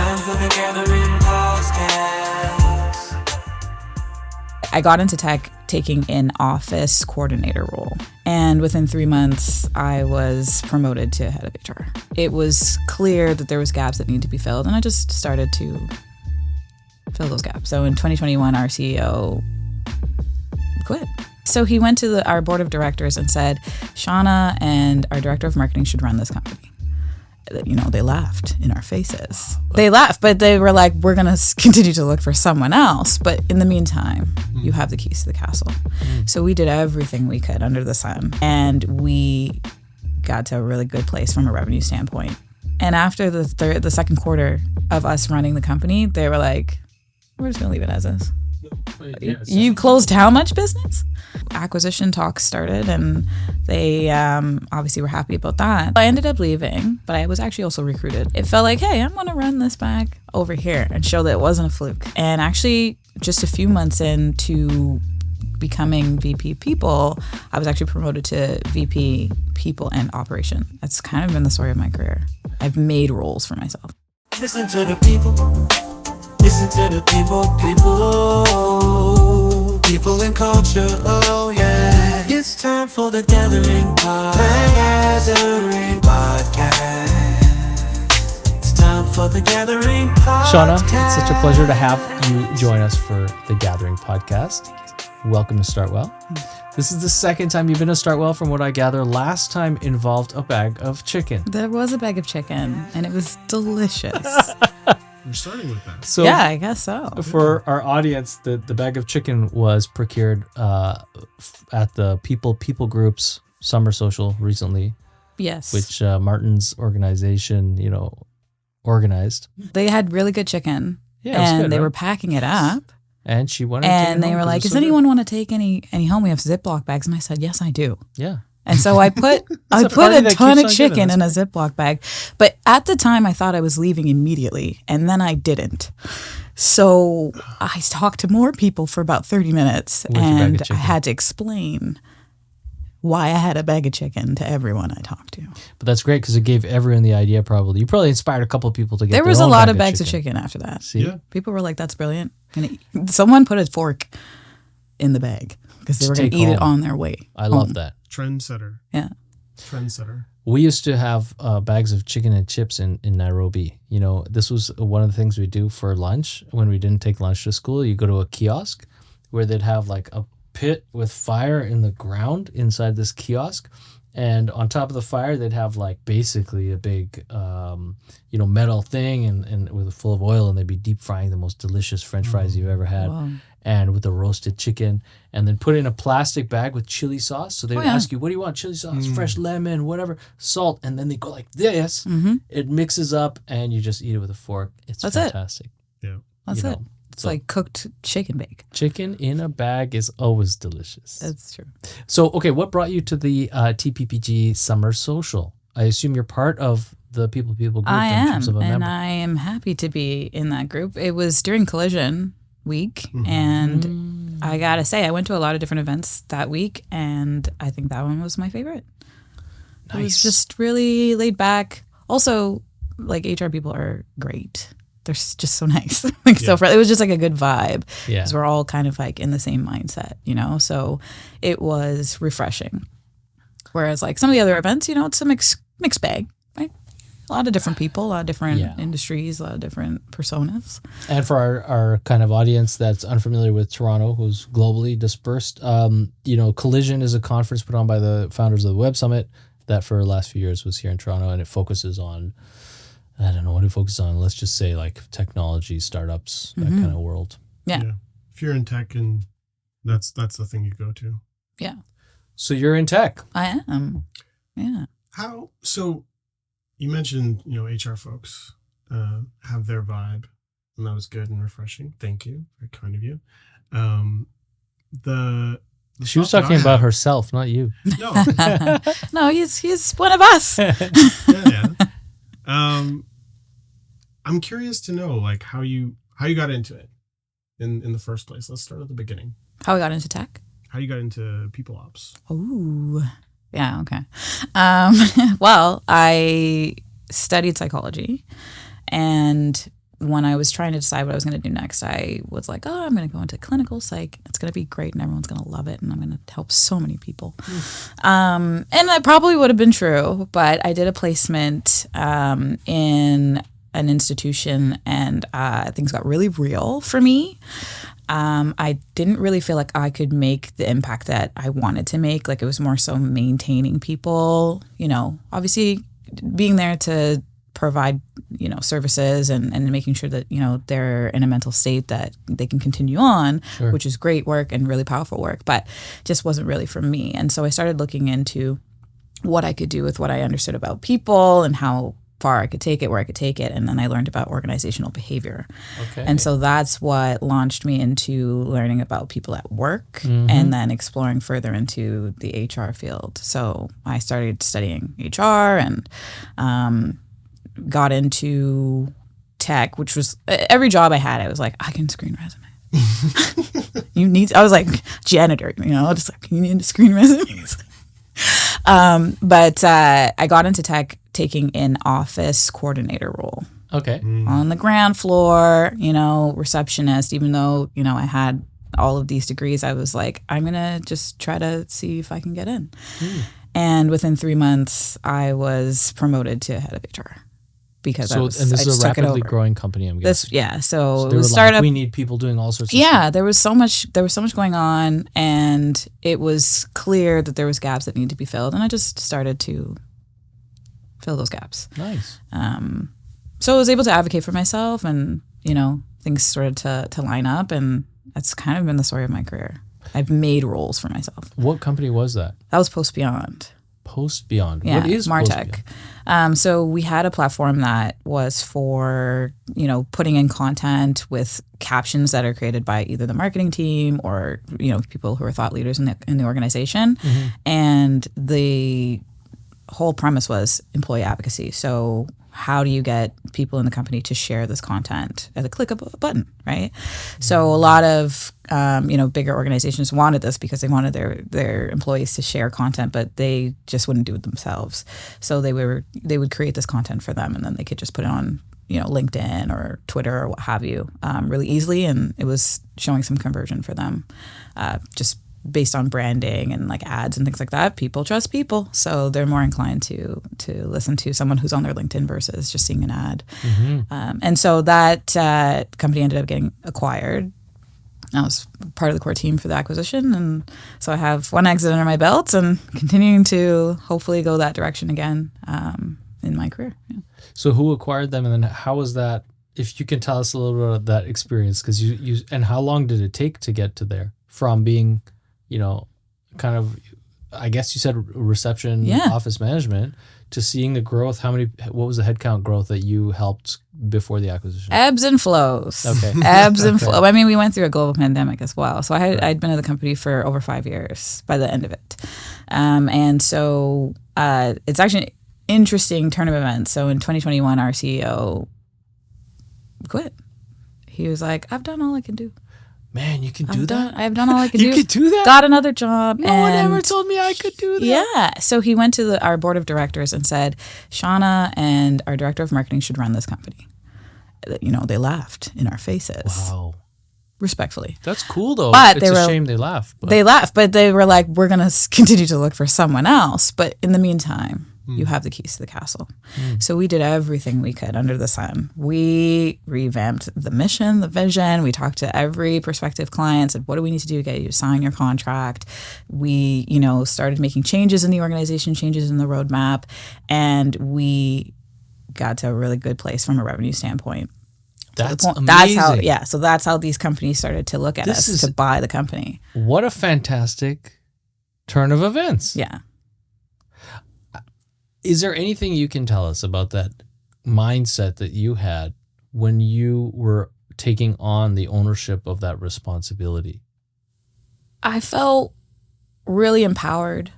time for the Gathering Podcast. I got into tech taking an office coordinator role. And within 3 months, I was promoted to head of HR. It was clear that there was gaps that needed to be filled, and I just started to fill those gaps. So in 2021, our CEO quit. So he went to our board of directors and said, Shawna and our director of marketing should run this company. You know, they laughed in our faces. They laughed, but they were like, we're going to continue to look for someone else. But in the meantime, you have the keys to the castle. So we did everything we could under the sun. And we got to a really good place from a revenue standpoint. And after the second quarter of us running the company, they were like, we're just going to leave it as is. You closed how much business? Acquisition talks started, and they obviously were happy about that. I ended up leaving, but I was actually also recruited. It felt like, hey, I'm going to run this back over here and show that it wasn't a fluke. And actually, just a few months into becoming VP People, I was actually promoted to VP People and Operation. That's kind of been the story of my career. I've made roles for myself. Listen to the people. Listen to the people and culture, oh yeah. It's time for the Gathering Podcast. It's time for the Gathering Podcast. Shawna, it's such a pleasure to have you join us for the Gathering Podcast. Welcome to StartWell. This is the second time you've been to StartWell, from what I gather. Last time involved a bag of chicken. There was a bag of chicken, and it was delicious. We're starting with that. So yeah, I guess so. For our audience, the bag of chicken was procured at the People Group's summer social recently. Yes. Which Martin's organization, organized. They had really good chicken. Yeah, it was and good, they right? were packing it up. And she wanted and to they were like, does anyone want to take any home? We have Ziploc bags. And I said, yes, I do. Yeah. And so I put a ton of chicken in a Ziploc bag. But at the time, I thought I was leaving immediately, and then I didn't. So I talked to more people for about 30 minutes, and I had to explain why I had a bag of chicken to everyone I talked to. But that's great, because it gave everyone the idea. Probably you probably inspired a couple of people to get. There was a lot of bags of chicken after that. See? Yeah. People were like, "That's brilliant!" And someone put a fork in the bag because they were going to eat it on their way. I love that. Trendsetter. Yeah. Trendsetter. We used to have bags of chicken and chips in Nairobi. This was one of the things we do for lunch when we didn't take lunch to school. You go to a kiosk where they'd have like a pit with fire in the ground inside this kiosk. And on top of the fire, they'd have like basically a big, metal thing and with full of oil, and they'd be deep frying the most delicious French fries you've ever had. Wow. And with the roasted chicken, and then put in a plastic bag with chili sauce. So they would ask you, what do you want? Chili sauce, fresh lemon, whatever, salt. And then they go like this. Mm-hmm. It mixes up, and you just eat it with a fork. It's fantastic. Yeah. That's it. It's like cooked chicken bake. Chicken in a bag is always delicious. That's true. So, okay, what brought you to the TPPG Summer Social? I assume you're part of the People group. I in terms of a am, and member. I am happy to be in that group. It was during Collision week, and I gotta say, I went to a lot of different events that week, and I think that one was my favorite. Nice. It was just really laid back. Also, like, HR people are great. They're just so nice. So it was just like a good vibe. Yeah. Because we're all kind of like in the same mindset, So it was refreshing. Whereas like some of the other events, it's a mixed bag, right? A lot of different people, a lot of different industries, a lot of different personas. And for our kind of audience that's unfamiliar with Toronto, who's globally dispersed, Collision is a conference put on by the founders of the Web Summit that for the last few years was here in Toronto, and it focuses on, I don't know what it focuses on. Let's just say like technology, startups, that kind of world. Yeah. If you're in tech, and that's the thing you go to. Yeah. So you're in tech. I am. Yeah. So you mentioned, HR folks have their vibe, and that was good and refreshing. Thank you. Very kind of you. She was talking about herself, not you. No. No, he's one of us. Yeah. I'm curious to know like how you got into it in the first place. Let's start at the beginning. How I got into tech? How you got into people ops? Ooh. Yeah, okay. Well, I studied psychology, and when I was trying to decide what I was going to do next, I was like, oh, I'm going to go into clinical psych. It's going to be great and everyone's going to love it and I'm going to help so many people. And that probably would have been true, but I did a placement in an institution and things got really real for me. I didn't really feel like I could make the impact that I wanted to make. Like it was more so maintaining people, obviously being there to provide, services and making sure that, they're in a mental state that they can continue on, Sure. which is great work and really powerful work, but just wasn't really for me. And so I started looking into what I could do with what I understood about people and how far I could take it, where I could take it. And then I learned about organizational behavior. Okay. And so that's what launched me into learning about people at work and then exploring further into the HR field. So I started studying HR and got into tech, which was every job I had, I was like, I can screen resumes. I was like janitor, just like, you need to screen resumes. But I got into tech taking an office coordinator role. Okay. On the ground floor, receptionist, even though, I had all of these degrees, I was like, I'm going to just try to see if I can get in. And within 3 months, I was promoted to head of HR. Because And this is a rapidly growing company, I'm guessing. So it they was were startup. like, we need people doing all sorts of Yeah, stuff. there was so much going on, and it was clear that there was gaps that needed to be filled, and I just started to fill those gaps. Nice. So I was able to advocate for myself, and things started to line up, and that's kind of been the story of my career. I've made roles for myself. What company was that? That was Post Beyond. Post Beyond. Yeah, What is Post MarTech. Beyond? So we had a platform that was for, putting in content with captions that are created by either the marketing team or, people who are thought leaders in the organization. And the whole premise was employee advocacy. So how do you get people in the company to share this content at the click of a button, right? So a lot of bigger organizations wanted this because they wanted their employees to share content, but they just wouldn't do it themselves. So they would create this content for them, and then they could just put it on LinkedIn or Twitter or what have you really easily, and it was showing some conversion for them, just based on branding and like ads and things like that. People trust people, so they're more inclined to listen to someone who's on their LinkedIn versus just seeing an ad. And so that company ended up getting acquired. I was part of the core team for the acquisition, and so I have one exit under my belt and continuing to hopefully go that direction again in my career. Yeah. So who acquired them, and then how was that? If you can tell us a little bit of that experience, because you and how long did it take to get to there from being kind of, I guess you said reception, office management, to seeing the growth. What was the headcount growth that you helped before the acquisition? Ebbs and flows. Okay. Ebbs and flows. I mean, we went through a global pandemic as well. So I'd been at the company for over 5 years by the end of it. And so it's actually an interesting turn of events. So in 2021, our CEO quit. He was like, I've done all I can do. Man, you can do that? I've done all I can do. You could do that? Got another job. No one ever told me I could do that. Yeah. So he went to our board of directors and said, Shawna and our director of marketing should run this company. They laughed in our faces. Wow. Respectfully. That's cool, though. But it's a shame they laughed. They laughed, but they were like, we're going to continue to look for someone else. But in the meantime, you have the keys to the castle. So we did everything we could under the sun. We revamped the mission, the vision. We talked to every prospective client, said, what do we need to do to get you to sign your contract? We, started making changes in the organization, changes in the roadmap, and we got to a really good place from a revenue standpoint. That's amazing. So that's how these companies started to look at us to buy the company. What a fantastic turn of events. Yeah. Is there anything you can tell us about that mindset that you had when you were taking on the ownership of that responsibility? I felt really empowered.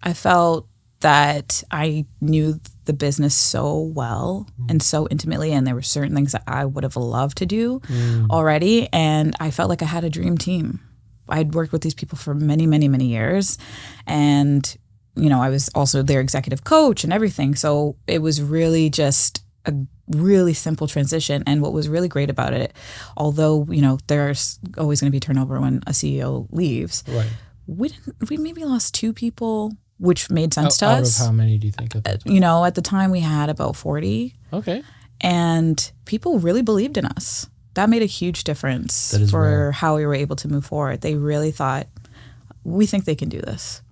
I felt that I knew the business so well and so intimately, and there were certain things that I would have loved to do already, and I felt like I had a dream team. I'd worked with these people for many, many, many years, and I was also their executive coach and everything. So it was really just a really simple transition. And what was really great about it, although, there's always going to be turnover when a CEO leaves, Right. we maybe lost 2 people, which made sense to Out us. of how many do you think? At that time? At the time we had about 40. Okay. And people really believed in us. That made a huge difference for rare. how we were able to move forward. They really thought, we think they can do this.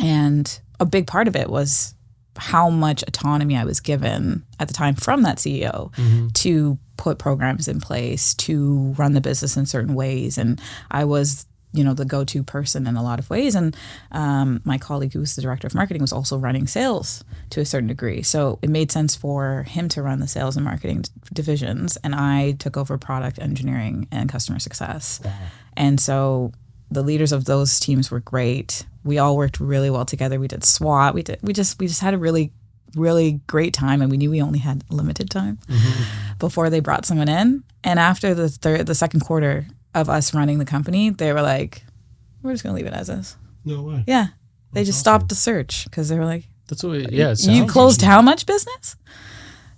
And a big part of it was how much autonomy I was given at the time from that CEO to put programs in place, to run the business in certain ways. And I was, the go-to person in a lot of ways. And my colleague, who was the director of marketing, was also running sales to a certain degree. So it made sense for him to run the sales and marketing divisions. And I took over product engineering and customer success. Wow. And so the leaders of those teams were great. We all worked really well together. We did SWAT. We just had a really, really great time, and we knew we only had limited time before they brought someone in. And after the second quarter of us running the company, they were like, "We're just gonna leave it as is." No way. Yeah, they That's just awesome. stopped the search because they were like, That's what. It "You sounds closed easy. how much business?"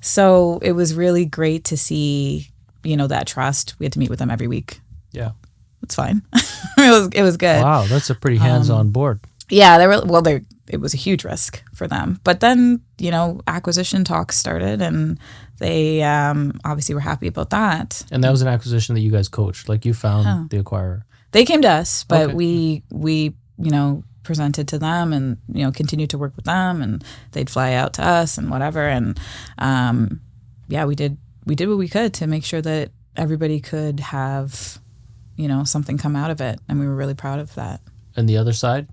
So it was really great to see, that trust. We had to meet with them every week. Yeah. It's fine. It was good. Wow, that's a pretty hands-on board. Yeah, it was a huge risk for them. But then, acquisition talks started, and they obviously were happy about that. And that was an acquisition that you guys coached. Like you found the acquirer. They came to us, but Okay. we presented to them and, continued to work with them, and they'd fly out to us and whatever. And we did what we could to make sure that everybody could have, something come out of it. And we were really proud of that. And the other side,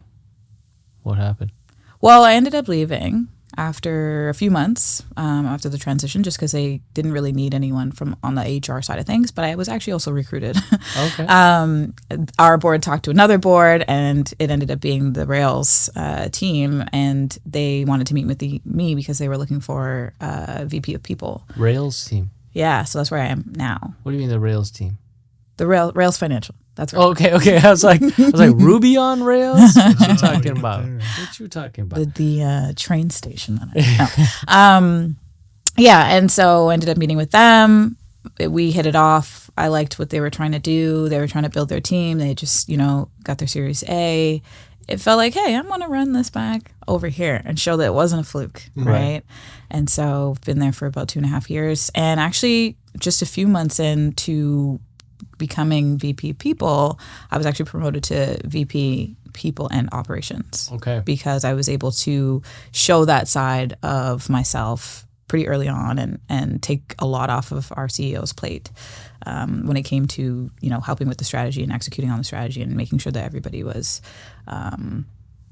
what happened? Well, I ended up leaving after a few months after the transition, just because they didn't really need anyone from on the HR side of things. But I was actually also recruited. Okay. Our board talked to another board, and it ended up being the Rails team, and they wanted to meet with me because they were looking for a VP of people. Rails team. Yeah, so that's where I am now. What do you mean the Rails team? The Rails Financial. That's right. Oh, okay. I was like Ruby on Rails. What you talking you about? got there. What you talking about? The train station. Yeah, and so ended up meeting with them. We hit it off. I liked what they were trying to do. They were trying to build their team. They just, got their Series A. It felt like, hey, I'm going to run this back over here and show that it wasn't a fluke, right? And so I've been there for about 2.5 years. And actually, just a few months into becoming VP People, I was actually promoted to VP People and Operations. Okay. Because I was able to show that side of myself pretty early on and take a lot off of our CEO's plate when it came to, helping with the strategy and executing on the strategy and making sure that everybody was,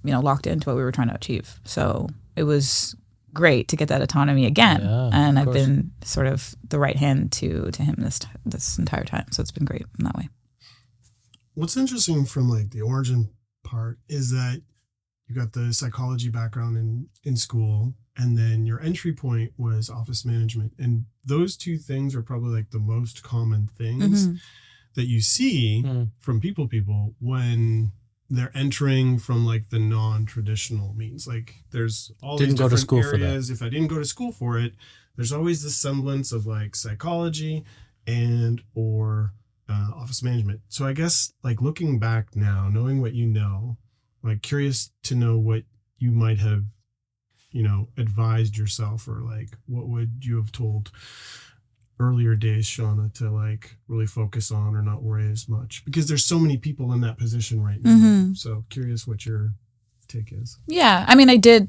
locked into what we were trying to achieve. So it was great to get that autonomy again. Yeah, and of I've course. been sort of the right hand to him this entire time. So it's been great in that way. What's interesting from like the origin part is that you got the psychology background in school, and then your entry point was office management. And those two things are probably like the most common things that you see from people when they're entering from like the non-traditional means. Like there's all Didn't these go to different school for that. areas. If I didn't go to school for it, there's always this semblance of like psychology and or office management. So I guess like looking back now, knowing what you know, like curious to know what you might have, advised yourself, or like what would you have told earlier days, Shawna, to like really focus on or not worry as much, because there's so many people in that position right now. So curious what your take is. Yeah. I mean, I did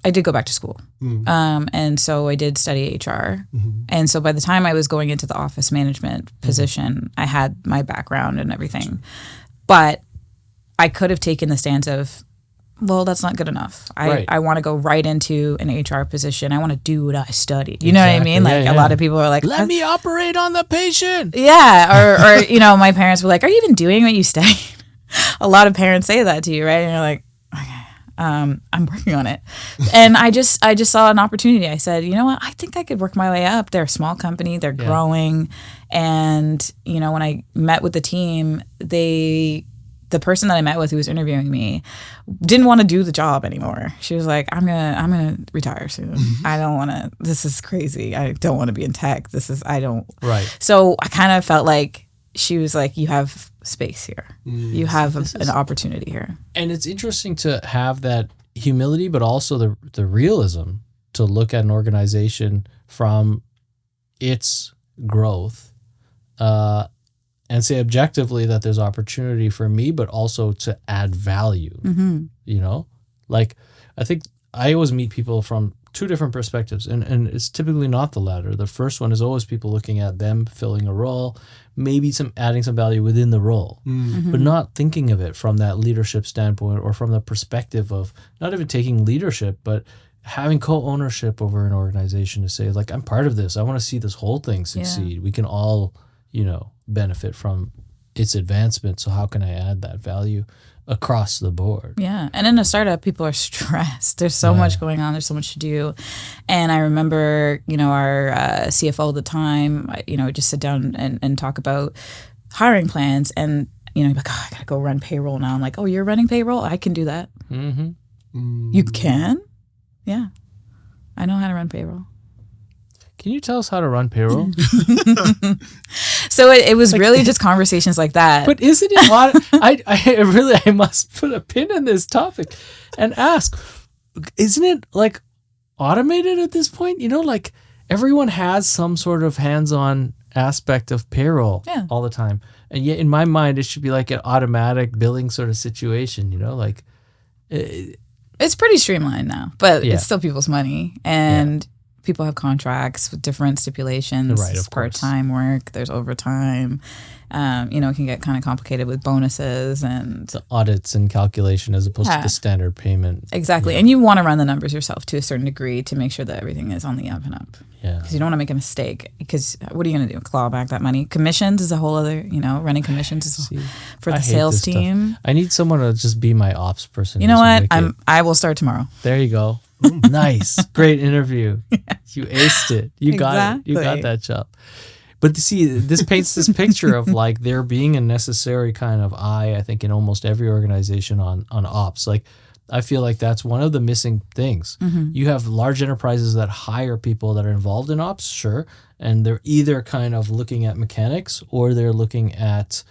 go back to school. And so I did study HR. And so by the time I was going into the office management position, I had my background and everything. But I could have taken the stance of, well, that's not good enough. I want to go right into an HR position. I want to do what I studied. You know what I mean? Like a lot of people are like, let me operate on the patient. Yeah. Or my parents were like, are you even doing what you studied? A lot of parents say that to you, right? And you're like, okay, I'm working on it. And I just saw an opportunity. I said, you know what? I think I could work my way up. They're a small company. They're growing. And, when I met with the team, they the person that I met with who was interviewing me didn't want to do the job anymore. She was like, I'm gonna retire soon. I don't want to. This is crazy. I don't want to be in tech. Right. So I kind of felt like she was like, you have space here. You have an opportunity here. And it's interesting to have that humility, but also the realism to look at an organization from its growth, and say objectively that there's opportunity for me, but also to add value. You know, like I think I always meet people from two different perspectives, and it's typically not the latter. The first one is always people looking at them filling a role, maybe adding some value within the role, but not thinking of it from that leadership standpoint or from the perspective of not even taking leadership, but having co-ownership over an organization to say, like, I'm part of this. I want to see this whole thing succeed. We can all, benefit from its advancement. So how can I add that value across the board? Yeah. And in a startup, people are stressed. There's so much going on. There's so much to do. And I remember, our CFO at the time, would just sit down and talk about hiring plans. And, like, I got to go run payroll now. I'm like, oh, you're running payroll? I can do that. You can? Yeah. I know how to run payroll. Can you tell us how to run payroll? So it was really just conversations like that. But isn't it odd? I must put a pin in this topic and ask, isn't it like automated at this point? Like everyone has some sort of hands-on aspect of payroll all the time. And yet in my mind, it should be like an automatic billing sort of situation, like... It's pretty streamlined now, but it's still people's money. And people have contracts with different stipulations. Right, of course. Part-time work, there's overtime. It can get kind of complicated with bonuses and... The audits and calculation as opposed to the standard payment. Exactly. And you want to run the numbers yourself to a certain degree to make sure that everything is on the up and up. Yeah. Because you don't want to make a mistake. Because what are you going to do? Claw back that money? Commissions is a whole other, running commissions is for the sales team. I need someone to just be my ops person. You know what? I will start tomorrow. There you go. Nice. Great interview. You aced it. You got it. You got that job. But see, this paints this picture of like there being a necessary kind of eye, I think, in almost every organization on ops. Like, I feel like that's one of the missing things. You have large enterprises that hire people that are involved in ops, sure, and they're either kind of looking at mechanics or they're looking at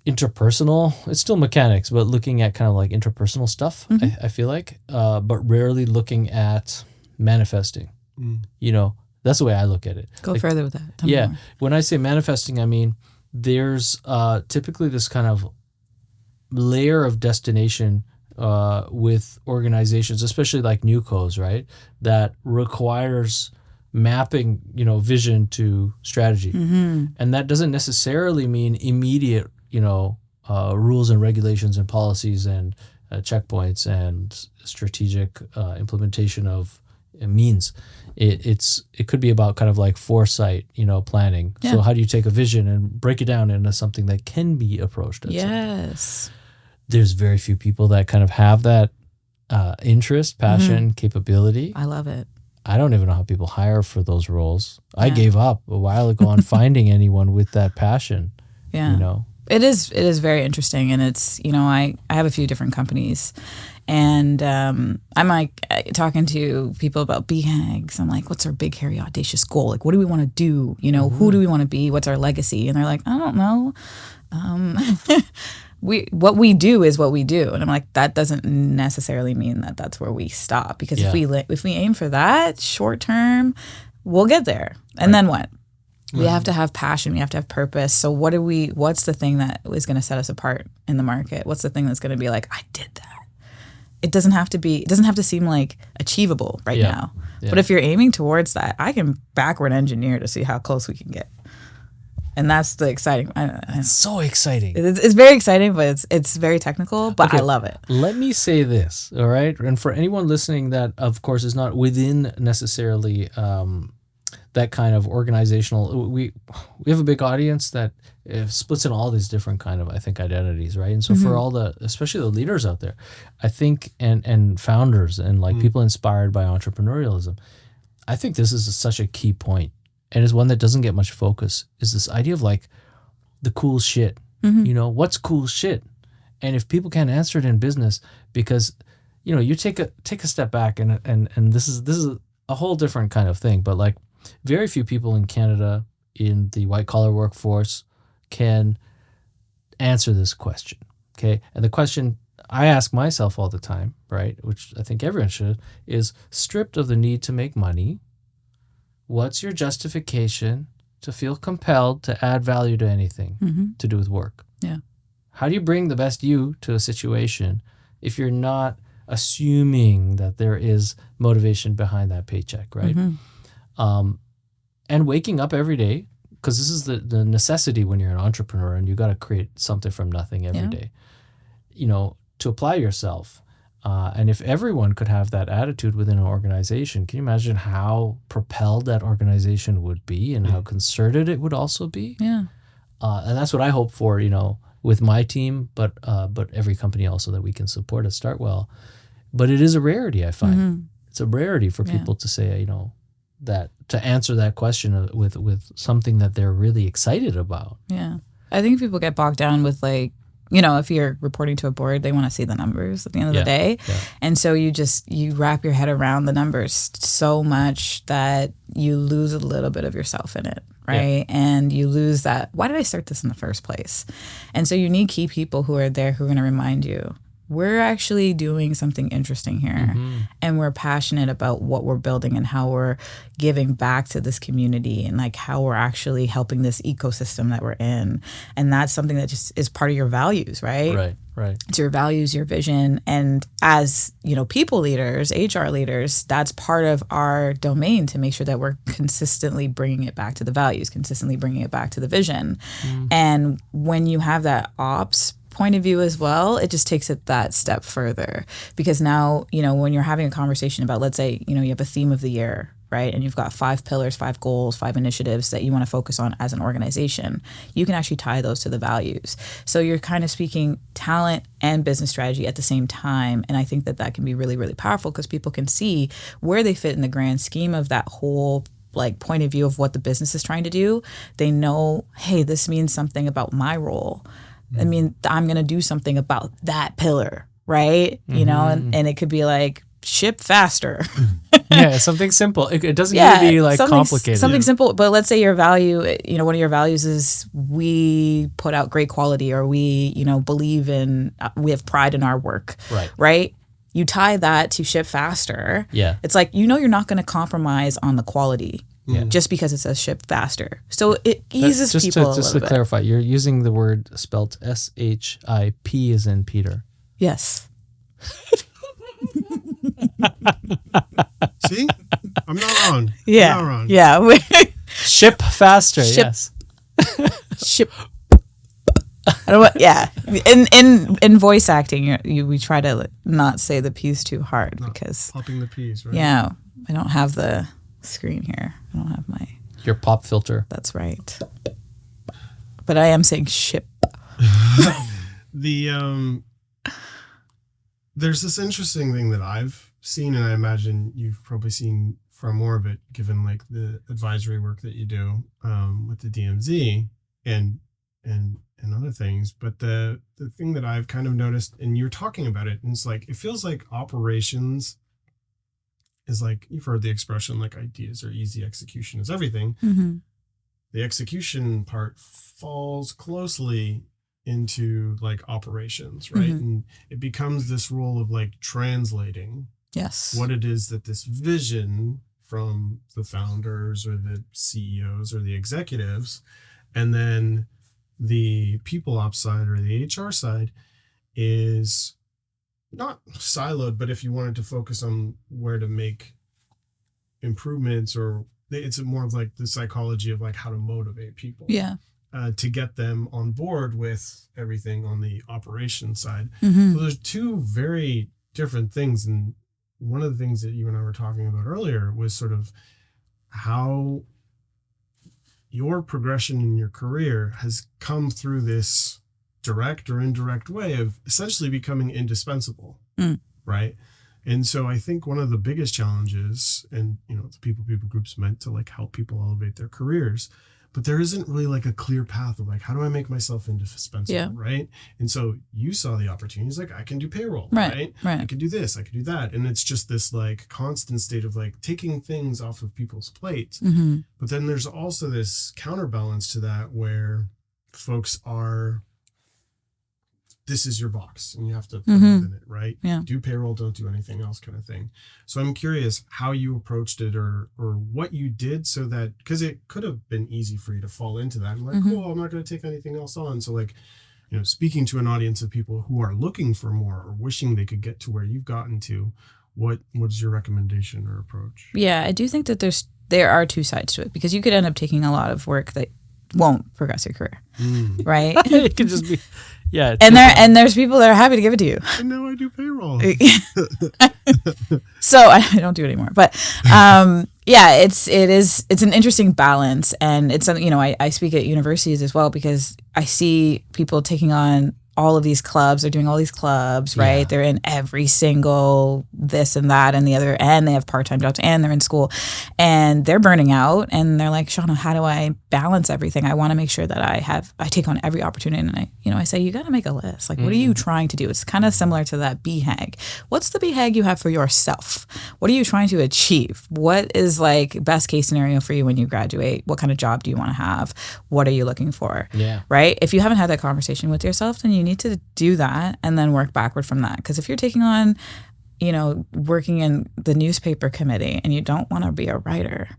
interpersonal. It's still mechanics, but looking at kind of like interpersonal stuff, I feel like, but rarely looking at manifesting. That's the way I look at it. Go further with that. Tell me more. When I say manifesting, I mean there's typically this kind of layer of destination with organizations, especially like newcos, right? That requires mapping, vision to strategy. And that doesn't necessarily mean immediate, rules and regulations and policies and checkpoints and strategic implementation of means. It could be about kind of like foresight, planning. Yeah. So how do you take a vision and break it down into something that can be approached? Yes. There's very few people that kind of have that interest, passion, capability. I love it. I don't even know how people hire for those roles. Yeah. I gave up a while ago on finding anyone with that passion. Yeah. It is very interesting. And it's, I have a few different companies. And I'm like talking to people about BHAGs. I'm like, what's our big, hairy, audacious goal? Like, what do we want to do? Who do we want to be? What's our legacy? And they're like, I don't know. What we do is what we do. And I'm like, that doesn't necessarily mean that that's where we stop. Because if we aim for that short term, we'll get there. And then what? We have to have passion. We have to have purpose. So what's the thing that is going to set us apart in the market? What's the thing that's going to be like, I did that? It doesn't have to seem like achievable right now. Yeah. But if you're aiming towards that, I can backward engineer to see how close we can get. And that's the exciting. It's so exciting. It's very exciting, but it's very technical, but I love it. Let me say this, all right? And for anyone listening that, of course, is not within necessarily that kind of organizational, we have a big audience that splits in all these different kind of, I think, identities, right? And so for all especially the leaders out there, I think, and founders and like people inspired by entrepreneurialism, I think this is such a key point. And it's one that doesn't get much focus, is this idea of like the cool shit. You know, what's cool shit? And if people can't answer it in business, because, you know, you take a step back and this is a whole different kind of thing, but like very few people in Canada in the white collar workforce can answer this question. Okay. And the question I ask myself all the time, right, which I think everyone should, is stripped of the need to make money, what's your justification to feel compelled to add value to anything to do with work? Yeah. How do you bring the best you to a situation if you're not assuming that there is motivation behind that paycheck, right? And waking up every day, because this is the necessity when you're an entrepreneur and you got to create something from nothing every day, you know, to apply yourself. And if everyone could have that attitude within an organization, can you imagine how propelled that organization would be and how concerted it would also be? Yeah. And that's what I hope for, you know, with my team, but every company also that we can support at StartWell. But it is a rarity, I find. It's a rarity for people to say, you know, that to answer that question with something that they're really excited about. Yeah. I think people get bogged down with, like, you know, if you're reporting to a board, they want to see the numbers at the end of the day. Yeah. And so you wrap your head around the numbers so much that you lose a little bit of yourself in it, right? Yeah. And you lose that, why did I start this in the first place? And so you need key people who are there who are going to remind you, we're actually doing something interesting here. And we're passionate about what we're building and how we're giving back to this community and like how we're actually helping this ecosystem that we're in. And that's something that just is part of your values, right? Right. It's your values, your vision. And as, you know, people leaders, HR leaders, that's part of our domain to make sure that we're consistently bringing it back to the values, consistently bringing it back to the vision. And when you have that ops point of view as well, it just takes it that step further, because now, you know, when you're having a conversation about, let's say, you know, you have a theme of the year, right? And you've got 5 pillars, 5 goals, 5 initiatives that you want to focus on as an organization. You can actually tie those to the values. So you're kind of speaking talent and business strategy at the same time. And I think that can be really, really powerful because people can see where they fit in the grand scheme of that whole like point of view of what the business is trying to do. They know, hey, this means something about my role. I mean, I'm going to do something about that pillar, right? You know, and it could be like ship faster. Yeah, something simple. It doesn't need to be like complicated. Something simple, but let's say your value, you know, one of your values is we put out great quality, or we, you know, believe in, we have pride in our work, right? You tie that to ship faster. Yeah. It's like, you know, you're not going to compromise on the quality. Just because it says ship faster. So it eases people a little bit. Just to clarify, you're using the word spelt SHIP as in Peter. Yes. See? I'm not wrong. Yeah. I'm not wrong. Yeah. Ship faster, yes. Ship. I don't know. Yeah. In voice acting, we try to not say the P's too hard because popping the P's, right? Yeah. I don't have the screen here. I don't have your pop filter. That's right. But I am saying ship. There's this interesting thing that I've seen, and I imagine you've probably seen far more of it, given like the advisory work that you do with the DMZ and other things. But the thing that I've kind of noticed, and you're talking about it, and it's like it feels like operations is like, you've heard the expression like ideas are easy, execution is everything. The execution part falls closely into like operations, right? And it becomes this role of like translating what it is that this vision from the founders or the CEOs or the executives, and then the people ops side or the HR side is not siloed, but if you wanted to focus on where to make improvements, or it's more of like the psychology of like how to motivate people to get them on board with everything on the operations side. So there's two very different things. And one of the things that you and I were talking about earlier was sort of how your progression in your career has come through this direct or indirect way of essentially becoming indispensable, right? And so I think one of the biggest challenges, and you know, the people group's meant to like help people elevate their careers, but there isn't really like a clear path of like, how do I make myself indispensable, Yeah. right? And so you saw the opportunities, like I can do payroll, Right. I can do this, I can do that. And it's just this like constant state of like taking things off of people's plates. Mm-hmm. But then there's also this counterbalance to that where folks are, this is your box and you have to play within it, right? Yeah. Do payroll, don't do anything else kind of thing. So I'm curious how you approached it or what you did so that, because it could have been easy for you to fall into that. I'm like, cool, I'm not going to take anything else on. So like, you know, speaking to an audience of people who are looking for more or wishing they could get to where you've gotten to, what's your recommendation or approach? Yeah, I do think that there are two sides to it, because you could end up taking a lot of work that won't progress your career, right? It could just be, yeah. And there's people that are happy to give it to you. And now I do payroll. So I don't do it anymore, but yeah, it's an interesting balance, and it's something, you know, I speak at universities as well, because I see people taking on all of these clubs. They're doing all these clubs, right? Yeah. They're in every single this and that and the other, and they have part-time jobs and they're in school, and they're burning out, and they're like, Shawna, how do I balance everything? I want to make sure that I take on every opportunity. And I say, you got to make a list. Like, what are you trying to do? It's kind of similar to that BHAG. What's the BHAG you have for yourself? What are you trying to achieve? What is like best case scenario for you when you graduate? What kind of job do you want to have? What are you looking for? Yeah. Right? If you haven't had that conversation with yourself, then you need to do that and then work backward from that. Because if you're taking on, you know, working in the newspaper committee and you don't want to be a writer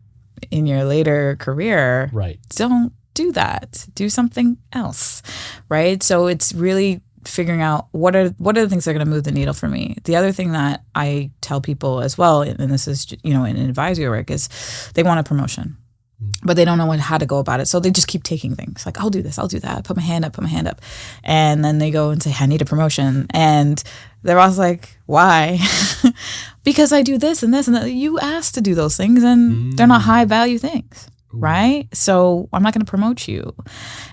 in your later career, Right. don't do that. Do something else, right? So it's really figuring out what are the things that are going to move the needle for me. The other thing that I tell people as well, and this is, you know, in advisory work, is they want a promotion, but they don't know how to go about it. So they just keep taking things like, I'll do this, I'll do that, put my hand up. And then they go and say, I need a promotion. And they're all like, why? Because I do this and this and that. You asked to do those things, and they're not high value things. Right? So I'm not going to promote you.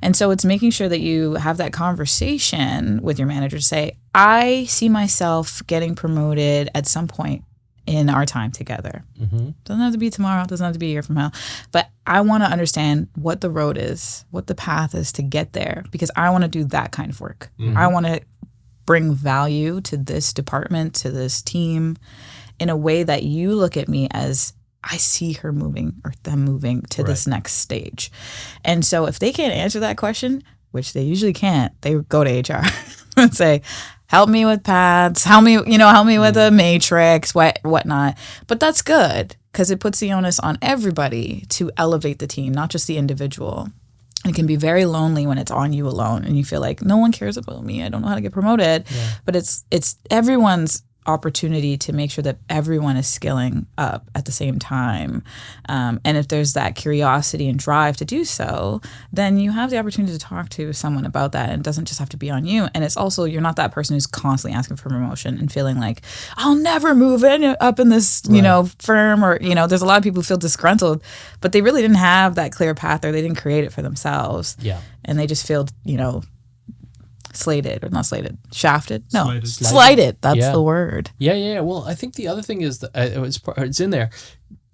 And so it's making sure that you have that conversation with your manager to say, I see myself getting promoted at some point in our time together. Doesn't have to be tomorrow, doesn't have to be a year from now, but I want to understand what the road is, what the path is to get there, because I want to do that kind of work. I want to bring value to this department, to this team, in a way that you look at me as, I see her moving or them moving to this next stage. And so if they can't answer that question, which they usually can't, they go to HR and say, help me with paths, help me with a matrix, whatnot. But that's good, because it puts the onus on everybody to elevate the team, not just the individual. And it can be very lonely when it's on you alone and you feel like no one cares about me. I don't know how to get promoted. Yeah. But it's everyone's opportunity to make sure that everyone is skilling up at the same time. And if there's that curiosity and drive to do so, then you have the opportunity to talk to someone about that. And it doesn't just have to be on you. And it's also, you're not that person who's constantly asking for promotion and feeling like, I'll never move up in this, firm, or, there's a lot of people who feel disgruntled, but they really didn't have that clear path, or they didn't create it for themselves. Yeah. And they just feel, shafted. No, slighted. That's the word. Yeah. Well, I think the other thing is that it's in there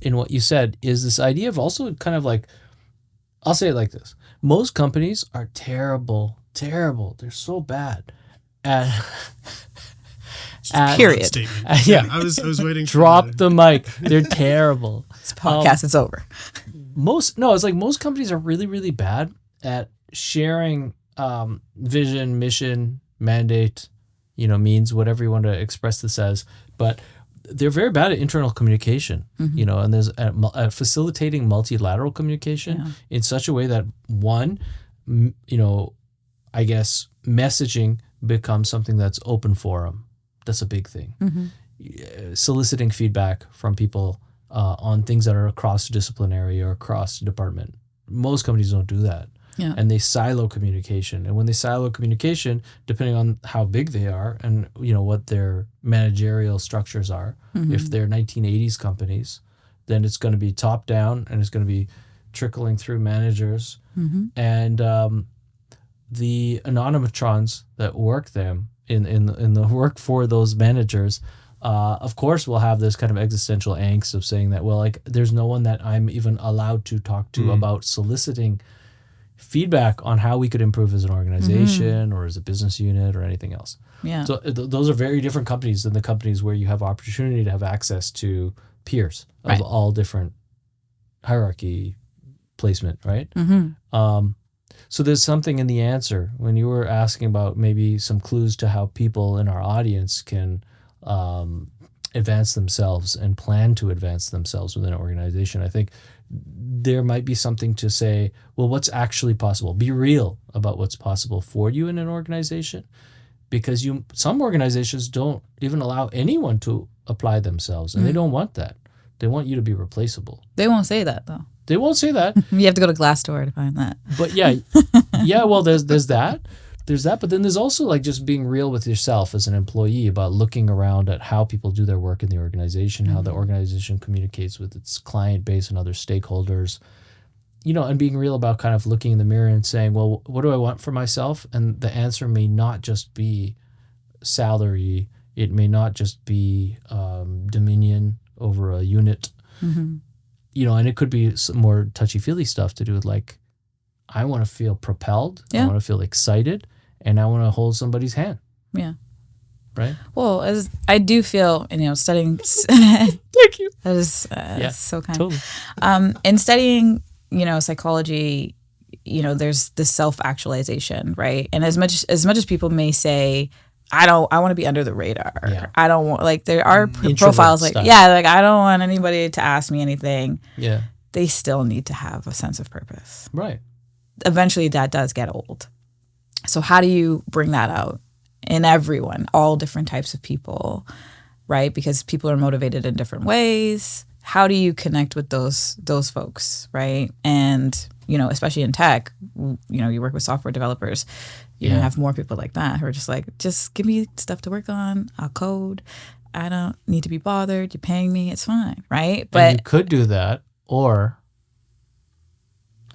in what you said, is this idea of also kind of like, I'll say it like this. Most companies are terrible. They're so bad at period. Yeah. I was waiting for drop the mic. They're terrible. This podcast is over. It's like most companies are really, really bad at sharing vision, mission, mandate, means, whatever you want to express this as, but they're very bad at internal communication, and there's facilitating multilateral communication in such a way that I guess messaging becomes something that's open forum. That's a big thing. Soliciting feedback from people on things that are cross-disciplinary or cross-department. Most companies don't do that. Yeah. And they silo communication. And when they silo communication, depending on how big they are and what their managerial structures are, if they're 1980s companies, then it's going to be top down and it's going to be trickling through managers. And the anonymatrons that work them in the work for those managers, of course, will have this kind of existential angst of saying that, well, like, there's no one that I'm even allowed to talk to about soliciting feedback on how we could improve as an organization or as a business unit or anything else. Yeah. So those are very different companies than the companies where you have opportunity to have access to peers of all different hierarchy placement, right? So there's something in the answer when you were asking about maybe some clues to how people in our audience can advance themselves and plan to advance themselves within an organization. I think there might be something to say, well, what's actually possible? Be real about what's possible for you in an organization, because some organizations don't even allow anyone to apply themselves, and they don't want that. They want you to be replaceable. They won't say that though. They won't say that. You have to go to Glassdoor to find that. But yeah, well, there's that. There's that, but then there's also like just being real with yourself as an employee about looking around at how people do their work in the organization, how the organization communicates with its client base and other stakeholders, and being real about kind of looking in the mirror and saying, well, what do I want for myself? And the answer may not just be salary. It may not just be dominion over a unit, and it could be some more touchy-feely stuff to do with like, I want to feel propelled. I want to feel excited, and I want to hold somebody's hand. Yeah. Right. Well, as I do feel, studying. Thank you. That is so kind. Totally. In studying, psychology, there's the self-actualization, right? And as much as people may say, I want to be under the radar. Yeah. I don't want, like, there are profiles like, like I don't want anybody to ask me anything. Yeah. They still need to have a sense of purpose. Right. Eventually that does get old. So how do you bring that out in everyone, all different types of people, right? Because people are motivated in different ways. How do you connect with those folks, right? And, especially in tech, you work with software developers, you have more people like that who are just like, just give me stuff to work on, I'll code. I don't need to be bothered. You're paying me, it's fine, right? But and you could do that, or...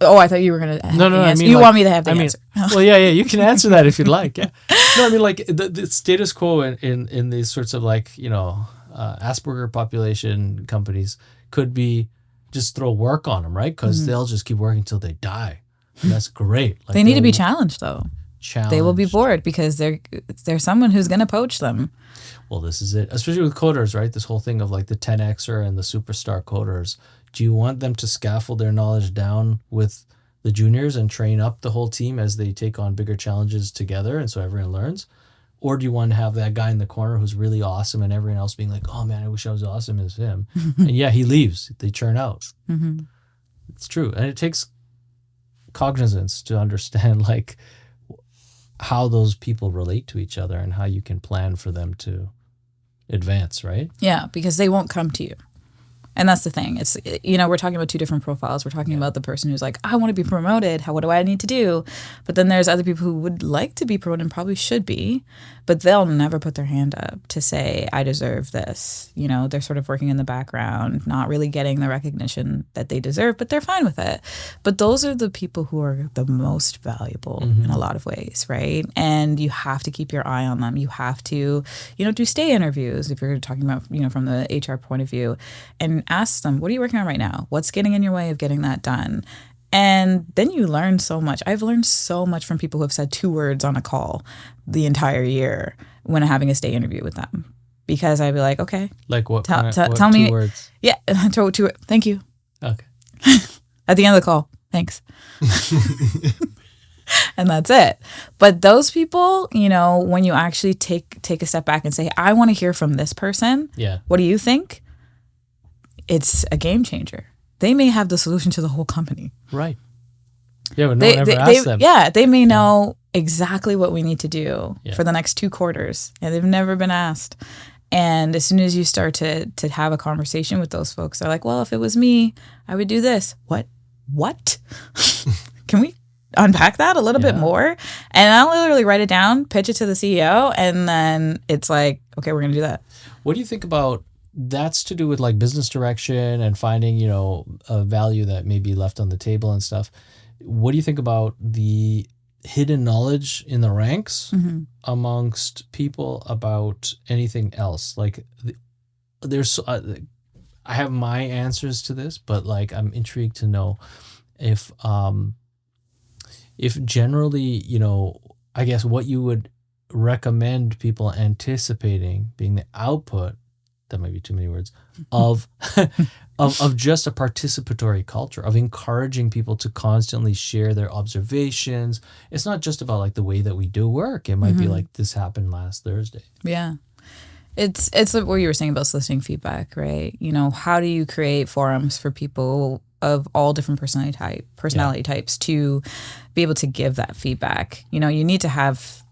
Oh, I thought you were going to No, I mean, you want me to have the answer. Well, yeah, you can answer that if you'd like. Yeah. No, I mean, like the status quo in these sorts of like, Asperger population companies could be just throw work on them, right? Because they'll just keep working until they die. And that's great. Like, they need to be challenged, though. Challenged. They will be bored because there's someone who's going to poach them. Well, this is it. Especially with coders, right? This whole thing of like the 10Xer and the superstar coders. Do you want them to scaffold their knowledge down with the juniors and train up the whole team as they take on bigger challenges together and so everyone learns? Or do you want to have that guy in the corner who's really awesome and everyone else being like, oh man, I wish I was awesome as him. And yeah, he leaves. They churn out. It's true. And it takes cognizance to understand like how those people relate to each other and how you can plan for them to advance, right? Yeah, because they won't come to you. And that's the thing. It's, we're talking about two different profiles. We're talking about the person who's like, I want to be promoted. What do I need to do? But then there's other people who would like to be promoted and probably should be, but they'll never put their hand up to say, I deserve this. They're sort of working in the background, not really getting the recognition that they deserve, but they're fine with it. But those are the people who are the most valuable in a lot of ways, right? And you have to keep your eye on them. You have to, do stay interviews if you're talking about, from the HR point of view, and ask them, what are you working on right now? What's getting in your way of getting that done? And then you learn so much. I've learned so much from people who have said 2 words on a call the entire year when having a stay interview with them. Because I'd be like, okay. Like what? Tell what me. 2 words? Yeah. Thank you. Okay. At the end of the call, thanks. And that's it. But those people, when you actually take a step back and say, I want to hear from this person. Yeah. What do you think? It's a game changer. They may have the solution to the whole company. Right. Yeah, but no one ever asked them. Yeah, they may know exactly what we need to do for the next 2 quarters, and they've never been asked. And as soon as you start to have a conversation with those folks, they're like, well, if it was me, I would do this. What? Can we unpack that a little bit more? And I'll literally write it down, pitch it to the CEO, and then it's like, okay, we're going to do that. What do you think about that's to do with like business direction and finding, a value that may be left on the table and stuff. What do you think about the hidden knowledge in the ranks amongst people about anything else? Like there's, I have my answers to this, but like I'm intrigued to know if if generally, I guess what you would recommend people anticipating being the output, that might be too many words, of of just a participatory culture, of encouraging people to constantly share their observations. It's not just about like the way that we do work. It might be like, this happened last Thursday. Yeah. It's like what you were saying about soliciting feedback, right? How do you create forums for people of all different personality types to be able to give that feedback? You need to have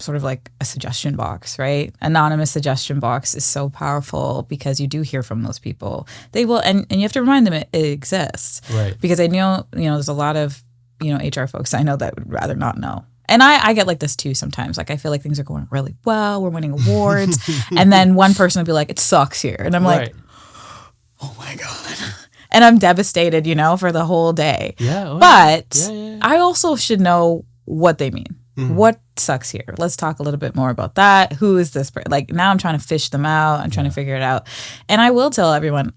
sort of like a suggestion box, right? Anonymous suggestion box is so powerful because you do hear from those people. They will, and you have to remind them it exists. Right. Because I know, there's a lot of, HR folks I know that would rather not know. And I get like this too sometimes. Like I feel like things are going really well. We're winning awards. And then one person will be like, it sucks here. And I'm like, oh my God. And I'm devastated, for the whole day. Yeah. But I also should know what they mean. What sucks here? Let's talk a little bit more about that. Who is this? Like now I'm trying to fish them out. I'm trying to figure it out. And I will tell everyone,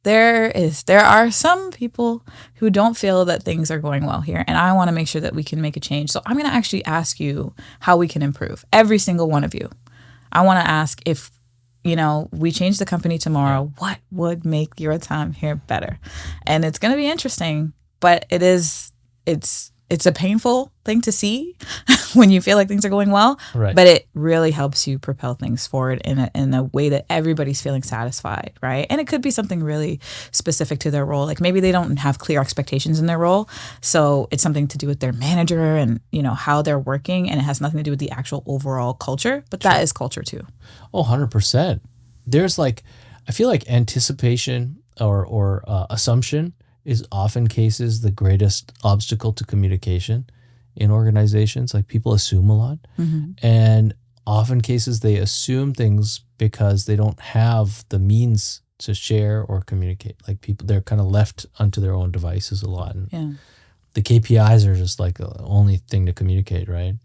there are some people who don't feel that things are going well here. And I want to make sure that we can make a change. So I'm going to actually ask you how we can improve. Every single one of you. I want to ask if, we change the company tomorrow, what would make your time here better? And it's going to be interesting, but it's a painful thing to see when you feel like things are going well, right. But it really helps you propel things forward in a way that everybody's feeling satisfied, right? And it could be something really specific to their role. Like maybe they don't have clear expectations in their role. So it's something to do with their manager and, how they're working. And it has nothing to do with the actual overall culture, but that is culture too. Oh, 100%. There's like, I feel like anticipation or assumption is often cases the greatest obstacle to communication in organizations. Like people assume a lot. And often cases they assume things because they don't have the means to share or communicate. Like people, they're kind of left unto their own devices a lot. And the KPIs are just like the only thing to communicate, right?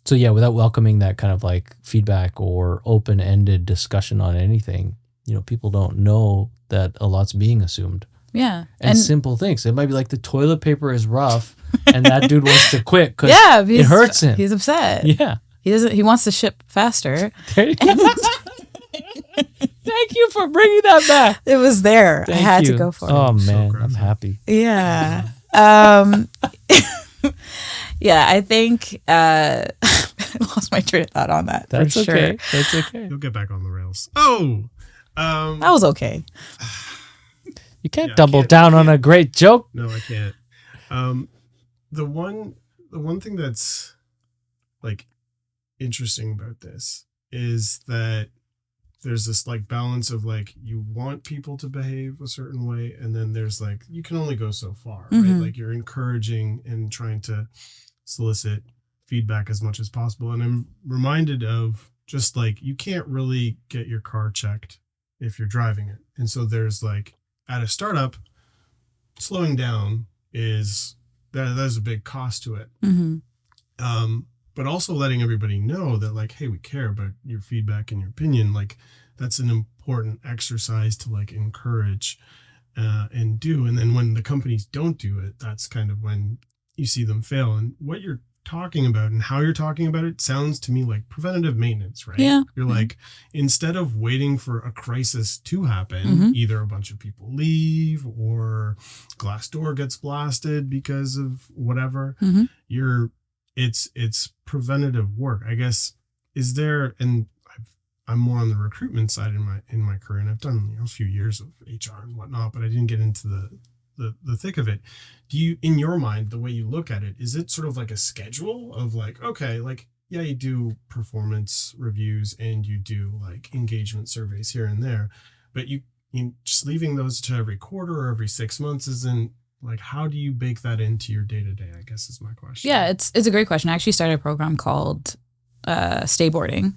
So yeah, without welcoming that kind of like feedback or open-ended discussion on anything, people don't know that a lot's being assumed. Yeah. And simple things. It might be like the toilet paper is rough and that dude wants to quit because it hurts him. He's upset. Yeah. He wants to ship faster. There you go. Thank you for bringing that back. It was there. Thank I had you. to go for it. Oh man, So I'm happy. Yeah. Yeah, I think I lost my train of thought on that. That's for okay. Sure. That's okay. You'll get back on the rails. Oh, That was okay. You can't double down on a great joke. no, I can't. The one thing that's like interesting about this is that there's this like balance of like you want people to behave a certain way, and then there's like you can only go so far, right? Like you're encouraging and trying to solicit feedback as much as possible. And I'm reminded of just like you can't really get your car checked if you're driving it. And so there's like at a startup, slowing down is there's a big cost to it. But also letting everybody know that like, hey, we care about your feedback and your opinion. Like that's an important exercise to like encourage and do. And then when the companies don't do it, that's kind of when you see them fail. And what you're talking about and how you're talking about it sounds to me like preventative maintenance, right? Yeah. You're like, instead of waiting for a crisis to happen, either a bunch of people leave or Glassdoor gets blasted because of whatever, it's preventative work, I guess. Is there, and I'm more on the recruitment side in my career, and I've done a few years of HR and whatnot, but I didn't get into the thick of it. Do you, in your mind, the way you look at it, is it sort of like a schedule of like, okay, like, yeah, you do performance reviews and you do like engagement surveys here and there, but you just leaving those to every quarter or every 6 months isn't like, how do you bake that into your day-to-day, I guess is my question. Yeah, it's a great question. I actually started a program called Stay Boarding.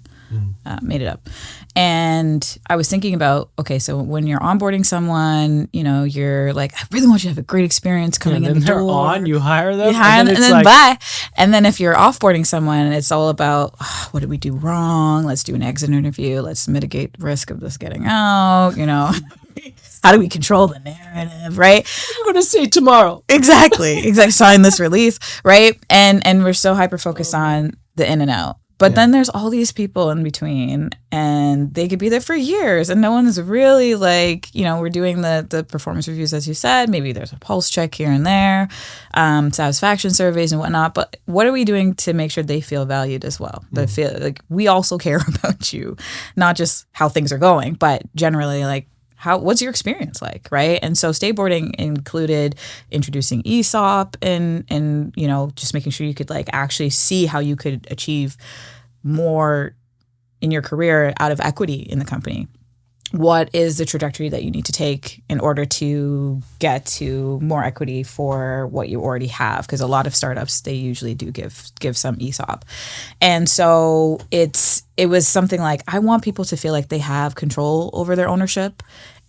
Made it up. And I was thinking about, okay, so when you're onboarding someone, you're like, I really want you to have a great experience coming in the door. They're on, you hire them, you hire them, and then like, bye. And then if you're offboarding someone, it's all about, what did we do wrong? Let's do an exit interview. Let's mitigate risk of this getting out, How do we control the narrative, right? What are you going to say tomorrow? Exactly. Sign this release, right? And we're so hyper focused on the in and out. But then there's all these people in between, and they could be there for years, and no one's really like, we're doing the performance reviews, as you said. Maybe there's a pulse check here and there, satisfaction surveys and whatnot. But what are we doing to make sure they feel valued as well? They feel like we also care about you, not just how things are going, but generally like, what's your experience like, right? And so stayboarding included introducing ESOP and just making sure you could like actually see how you could achieve more in your career out of equity in the company. What is the trajectory that you need to take in order to get to more equity for what you already have? Because a lot of startups, they usually do give some ESOP. And so it was something like, I want people to feel like they have control over their ownership.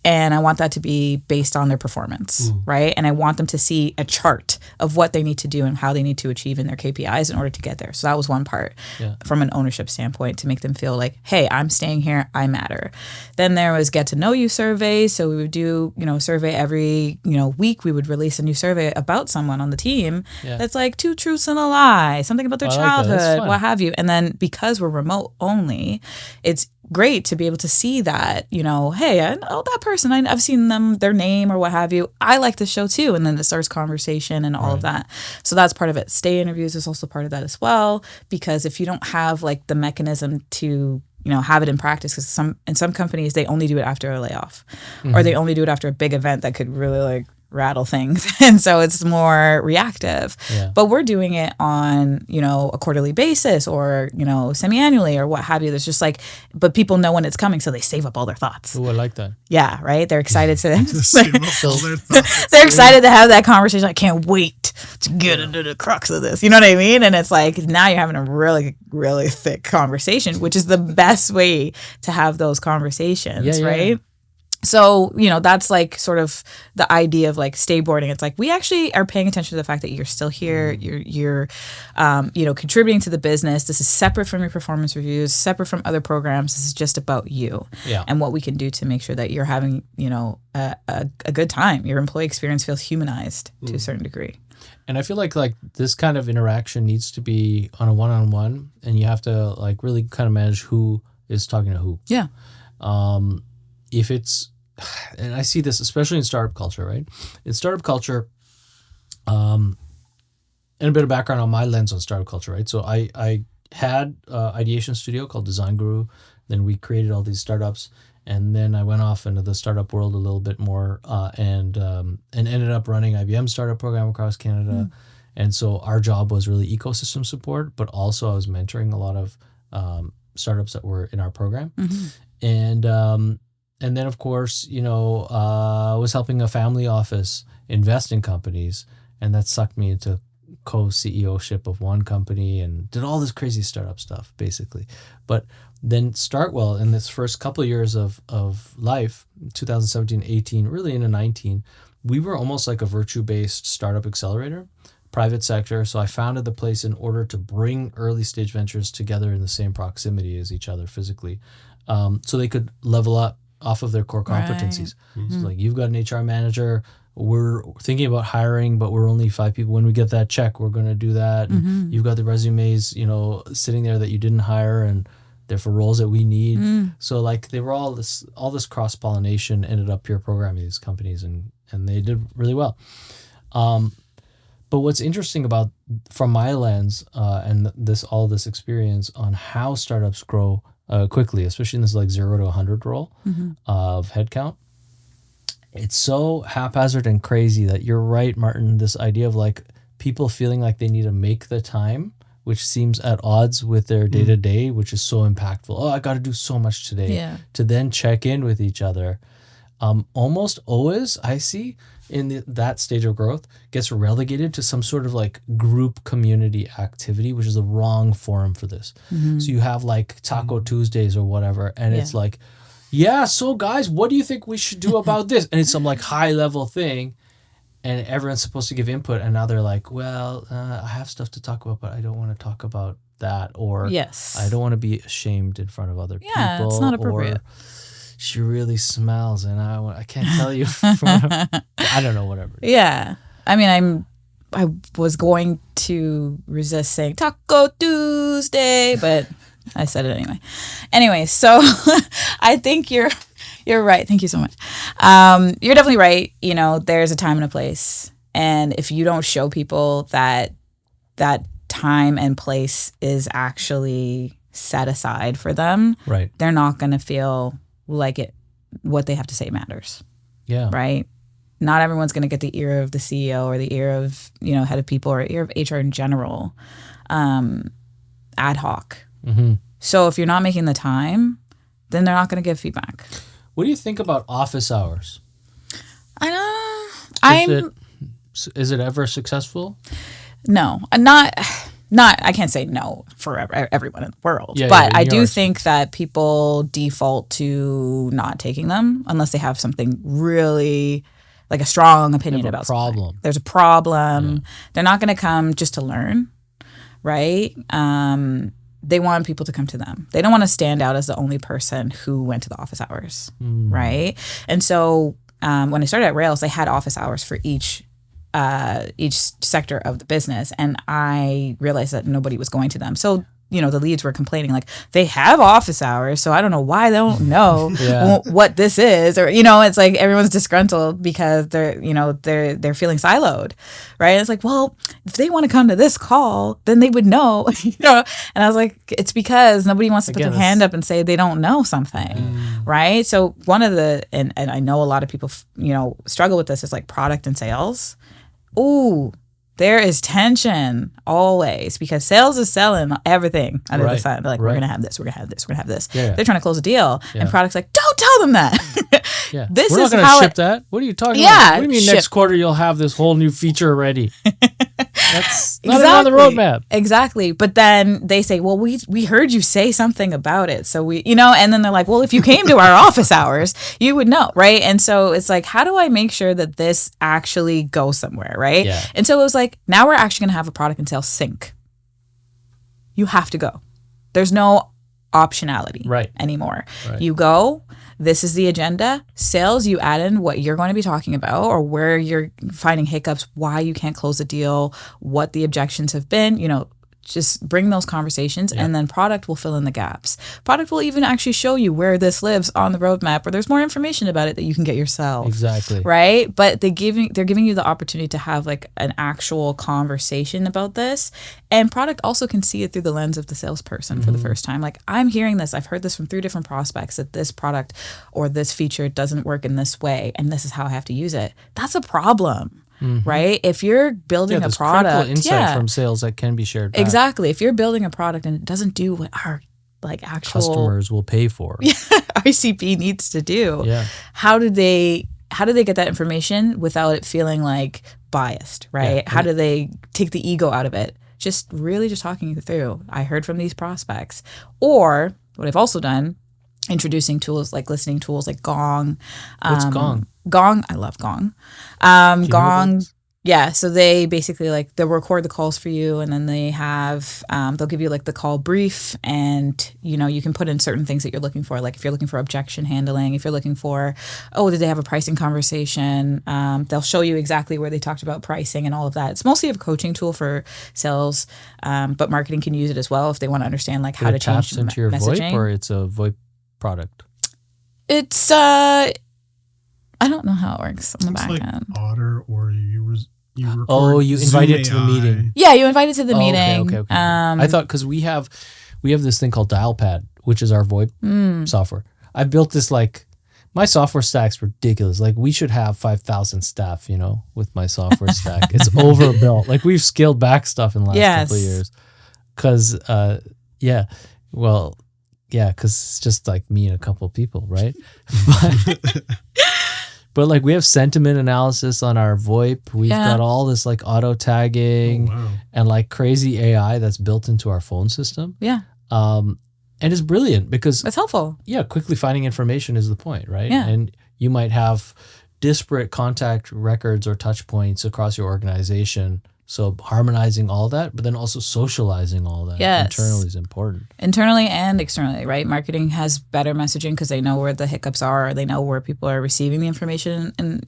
And I want that to be based on their performance, right? And I want them to see a chart of what they need to do and how they need to achieve in their KPIs in order to get there. So that was one part from an ownership standpoint, to make them feel like, hey, I'm staying here, I matter. Then there was get to know you surveys. So we would do, a survey every, week. We would release a new survey about someone on the team that's like 2 truths and a lie, something about their childhood, what have you. And then because we're remote only, it's great to be able to see that, hey, I know that person. I've seen them, their name or what have you. I like this show too. And then it starts conversation and all of that. So that's part of it. Stay interviews is also part of that as well, because if you don't have like the mechanism to, have it in practice, because in some companies, they only do it after a layoff or they only do it after a big event that could really like rattle things. And so it's more reactive. But we're doing it on, a quarterly basis or, semi-annually or what have you. There's just like, but people know when it's coming, so they save up all their thoughts. Oh, I like that. Yeah, right? They're excited to Save up all their thoughts. they're excited to have that conversation. I can't wait to get into the crux of this. You know what I mean? And it's like, now you're having a really, really thick conversation, which is the best way to have those conversations, right? So, that's like sort of the idea of like stayboarding. It's like, we actually are paying attention to the fact that you're still here. You're contributing to the business. This is separate from your performance reviews, separate from other programs. This is just about you and what we can do to make sure that you're having, a good time. Your employee experience feels humanized to a certain degree. And I feel like this kind of interaction needs to be on a one-on-one, and you have to like really kind of manage who is talking to who. Yeah. If it's, and I see this especially in startup culture, right? In startup culture, and a bit of background on my lens on startup culture, right? So I had an ideation studio called Design Guru. Then we created all these startups, and then I went off into the startup world a little bit more, and ended up running IBM's startup program across Canada. And so our job was really ecosystem support, but also I was mentoring a lot of startups that were in our program, and then, of course, I was helping a family office invest in companies, and that sucked me into co-CEO-ship of one company and did all this crazy startup stuff, basically. But then StartWell, in this first couple of years of life, 2017, 18, really into 19, we were almost like a VIRJEE-based startup accelerator, private sector. So I founded the place in order to bring early stage ventures together in the same proximity as each other physically, so they could level up off of their core competencies. So like, you've got an HR manager, we're thinking about hiring, but we're only 5 people. When we get that check, we're going to do that. And you've got the resumes, sitting there that you didn't hire, and they're for roles that we need. So like, they were all this cross-pollination ended up peer programming these companies, and they did really well. But what's interesting about, from my lens, and all this experience on how startups grow quickly, especially in this like 0 to 100 role of headcount, it's so haphazard and crazy that you're right, Martin, this idea of like people feeling like they need to make the time, which seems at odds with their day-to-day, which is so impactful. Oh, I got to do so much today, to then check in with each other. Almost always, I see, in that stage of growth, gets relegated to some sort of like group community activity, which is the wrong forum for this. So you have like Taco Tuesdays or whatever, and it's like, so guys, what do you think we should do about this? And it's some like high level thing, and everyone's supposed to give input, and now they're like, well, I have stuff to talk about, but I don't want to talk about that, or I don't want to be ashamed in front of other people. It's not appropriate. Or she really smells, and I can't tell you. I don't know, whatever. Yeah. I mean, I was going to resist saying Taco Tuesday, but I said it anyway. Anyway, so I think you're right. Thank you so much. You're definitely right. You know, there's a time and a place. And if you don't show people that time and place is actually set aside for them, Right. they're not going to feel like what they have to say matters. Yeah. Right? Not everyone's going to get the ear of the CEO or the ear of, you know, head of people or ear of HR in general, ad hoc. Mm-hmm. So if you're not making the time, then they're not going to give feedback. What do you think about office hours? Is it ever successful? No, not. I can't say no for everyone in the world, Yeah, but yeah, I do yours. think that people default to not taking them unless they have something really, like a strong opinion about something. Problem. There's a problem. Yeah. They're not going to come just to learn, right? They want people to come to them. They don't want to stand out as the only person who went to the office hours, right? And so when I started at Rails, they had office hours for each sector of the business, and I realized that nobody was going to them. So, you know, the leads were complaining like, they have office hours, so I don't know why they don't know what this is, or, you know, it's like everyone's disgruntled because they're feeling siloed, right? It's like, well, if they want to come to this call, then they would know, you know. And I was like, it's because nobody wants to put their hand up and say they don't know something, right? So one of the, and I know a lot of people, you know, struggle with this, is like product and sales. Ooh, there is tension always, because sales is selling everything under the sun. They're like, we're going to have this, we're going to have this, we're going to have this. Yeah. They're trying to close a deal. Yeah. And product's like, don't tell them that. Yeah. This we're is not going to ship that. What are you talking about? What do you mean next quarter you'll have this whole new feature ready? That's not on the roadmap. Exactly. But then they say, well, we heard you say something about it. So we, you know, and then they're like, well, if you came to our office hours, you would know. Right. And so it's like, how do I make sure that this actually goes somewhere? Right. Yeah. And so it was like, now we're actually going to have a product and sales sync. You have to go. There's no optionality anymore. Right. You go. This is the agenda. Sales, you add in what you're going to be talking about, or where you're finding hiccups, why you can't close a deal, what the objections have been, you know, just bring those conversations, and then product will fill in the gaps. Product will even actually show you where this lives on the roadmap, or there's more information about it that you can get yourself. Exactly. Right? But they're giving you the opportunity to have like an actual conversation about this. And product also can see it through the lens of the salesperson for the first time. Like, I'm hearing this, I've heard this from 3 different prospects, that this product or this feature doesn't work in this way, and this is how I have to use it. That's a problem. Right? If you're building a product, critical insight from sales that can be shared back. Exactly. If you're building a product and it doesn't do what our like actual customers will pay for, ICP needs to do. Yeah. How do they get that information without it feeling like biased? Right? Yeah. How do they take the ego out of it? Just talking it through. I heard from these prospects, or what I've also done, introducing tools like listening tools like Gong. What's Gong? Gong, I love Gong. Gong, yeah. So they basically like, they'll record the calls for you, and then they have they'll give you like the call brief, and you know, you can put in certain things that you're looking for. Like if you're looking for objection handling, if you're looking for, did they have a pricing conversation? They'll show you exactly where they talked about pricing and all of that. It's mostly a coaching tool for sales, but marketing can use it as well if they want to understand like how to change the into your messaging. VoIP, or it's a VoIP product. It's I don't know how it works on the back end. Otter, or you record. Oh, you invite it to the meeting. Yeah, you invite it to the meeting. Okay. I thought, because we have this thing called Dialpad, which is our VoIP software. I built this, like, my software stack's ridiculous. Like, we should have 5,000 staff, you know, with my software stack. It's overbuilt. Like, we've scaled back stuff in the last couple of years. Because, because it's just like me and a couple of people, right? But like, we have sentiment analysis on our VoIP. We've got all this like auto tagging and like crazy AI that's built into our phone system. Yeah. And it's brilliant because it's helpful. Yeah. Quickly finding information is the point, right? Yeah. And you might have disparate contact records or touch points across your organization So harmonizing all that, but then also socializing all that internally is important. Internally and externally, right? Marketing has better messaging because they know where the hiccups are, or they know where people are receiving the information, and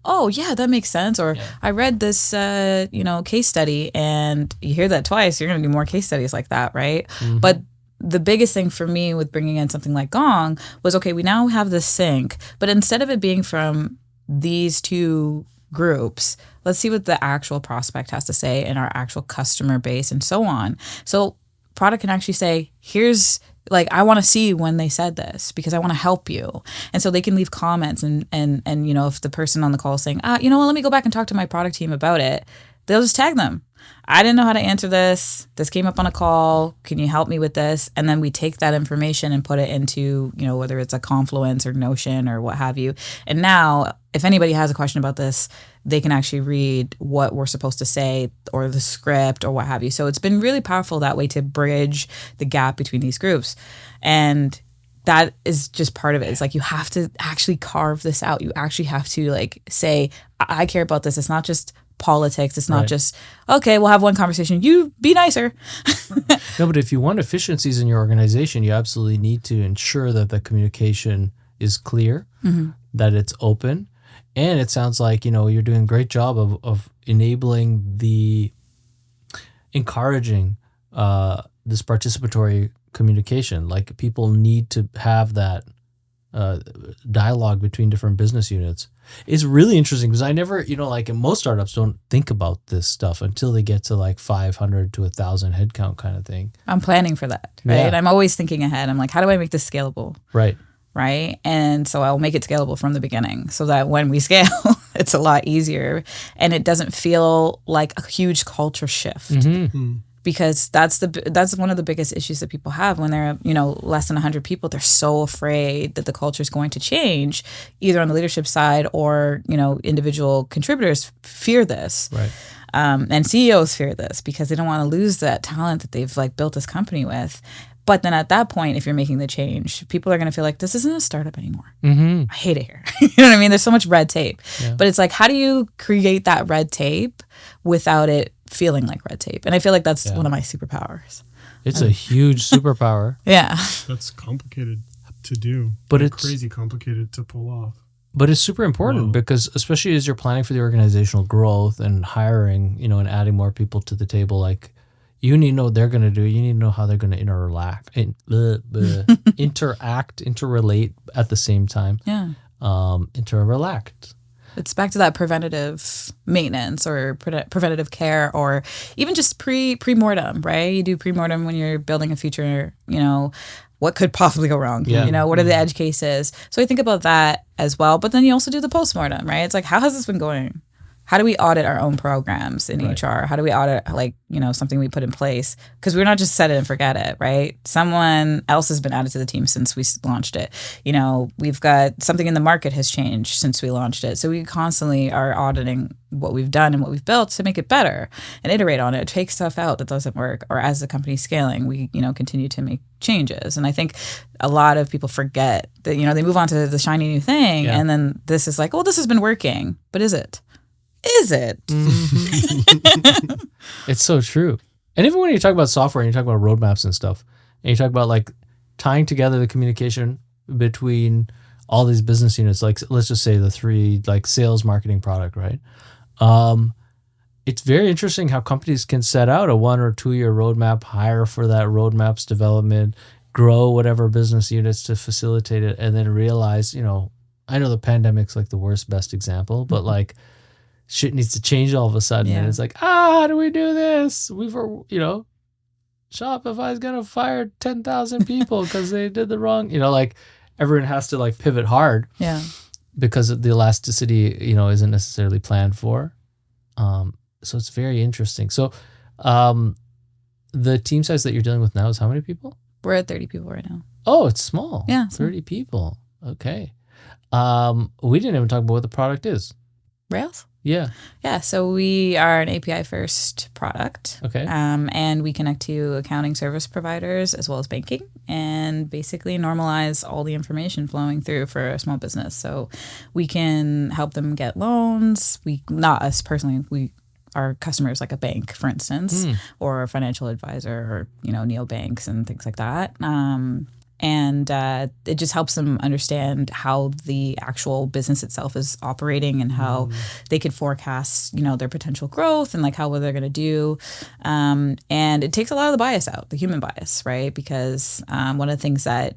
oh yeah, that makes sense. Or I read this, case study, and you hear that twice, you're going to do more case studies like that, right? Mm-hmm. But the biggest thing for me with bringing in something like Gong was, okay, we now have this sync, but instead of it being from these two groups, let's see what the actual prospect has to say and our actual customer base and so on. So product can actually say, here's, like, I want to see when they said this because I want to help you. And so they can leave comments and if the person on the call is saying, let me go back and talk to my product team about it, they'll just tag them. I didn't know how to answer this. This came up on a call. Can you help me with this? And then we take that information and put it into, whether it's a Confluence or Notion or what have you. And now, if anybody has a question about this, they can actually read what we're supposed to say or the script or what have you. So it's been really powerful that way to bridge the gap between these groups. And that is just part of it. It's like you have to actually carve this out. You actually have to say, I care about this. It's not just politics. It's not just, okay, we'll have one conversation. You be nicer. No, but if you want efficiencies in your organization, you absolutely need to ensure that the communication is clear, that it's open. And it sounds like, you're doing a great job of enabling encouraging this participatory communication. Like, people need to have that dialogue between different business units. It's really interesting because I never, most startups don't think about this stuff until they get to 500 to 1,000 headcount kind of thing. I'm planning for that, right? Yeah. I'm always thinking ahead. I'm like, how do I make this scalable? Right. Right. And so I'll make it scalable from the beginning so that when we scale, it's a lot easier and it doesn't feel like a huge culture shift. Mm-hmm. Because that's one of the biggest issues that people have when they're, less than 100 people. They're so afraid that the culture is going to change, either on the leadership side or, individual contributors fear this. Right. And CEOs fear this because they don't want to lose that talent that they've built this company with. But then at that point, if you're making the change, people are going to feel like this isn't a startup anymore. Mm-hmm. I hate it here. You know what I mean? There's so much red tape. Yeah. But it's like, how do you create that red tape without it feeling like red tape? And I feel like that's one of my superpowers. It's a huge superpower. Yeah. That's complicated to do. But it's crazy complicated to pull off. But it's super important because especially as you're planning for the organizational growth and hiring, and adding more people to the table, you need to know what they're going to do. You need to know how they're going to interact, interrelate at the same time. Yeah. Interrelate. It's back to that preventative maintenance or preventative care, or even just pre-mortem, right? You do pre-mortem when you're building a future, what could possibly go wrong? Yeah. What are the edge cases? So I think about that as well. But then you also do the post-mortem, right? It's like, how has this been going? How do we audit our own programs in HR? How do we audit, something we put in place? Because we're not just set it and forget it, right? Someone else has been added to the team since we launched it. We've got something in the market has changed since we launched it. So we constantly are auditing what we've done and what we've built to make it better and iterate on it, take stuff out that doesn't work. Or as the company's scaling, we, continue to make changes. And I think a lot of people forget that, they move on to the shiny new thing. Yeah. And then this is like, oh, this has been working. But is it? Is it? It's so true. And even when you talk about software and you talk about roadmaps and stuff, and you talk about tying together the communication between all these business units, let's just say the three, sales, marketing, product, right? It's very interesting how companies can set out a 1 or 2 year roadmap, hire for that roadmap's development, grow whatever business units to facilitate it, and then realize, I know the pandemic's the worst, best example, but shit needs to change all of a sudden. Yeah. And it's how do we do this? Shopify's going to fire 10,000 people because they did the wrong, everyone has to pivot hard. Yeah. Because the elasticity, isn't necessarily planned for. So it's very interesting. So the team size that you're dealing with now is how many people? We're at 30 people right now. Oh, it's small. Yeah. 30 people. Okay. We didn't even talk about what the product is. Rails? Yeah. Yeah. So we are an API first product. Okay. And we connect to accounting service providers as well as banking and basically normalize all the information flowing through for a small business. So we can help them get loans. Not us personally. our customers, like a bank, for instance, or a financial advisor, or neobanks and things like that. And it just helps them understand how the actual business itself is operating and how they could forecast, their potential growth and like how well they're going to do. And it takes a lot of the bias out, the human bias, right? Because one of the things that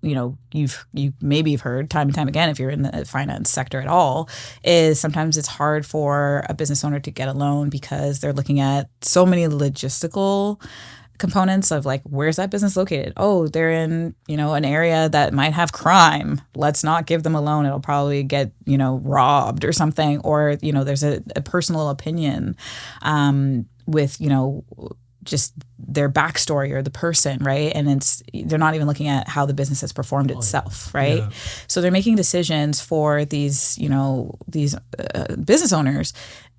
you've heard time and time again, if you're in the finance sector at all, is sometimes it's hard for a business owner to get a loan because they're looking at so many logistical components of like, where's that business located? Oh, they're in, an area that might have crime. Let's not give them a loan. It'll probably get, robbed or something. Or, there's a personal opinion with, just their backstory or the person, right? And they're not even looking at how the business has performed itself, right? Yeah. So they're making decisions for these business owners,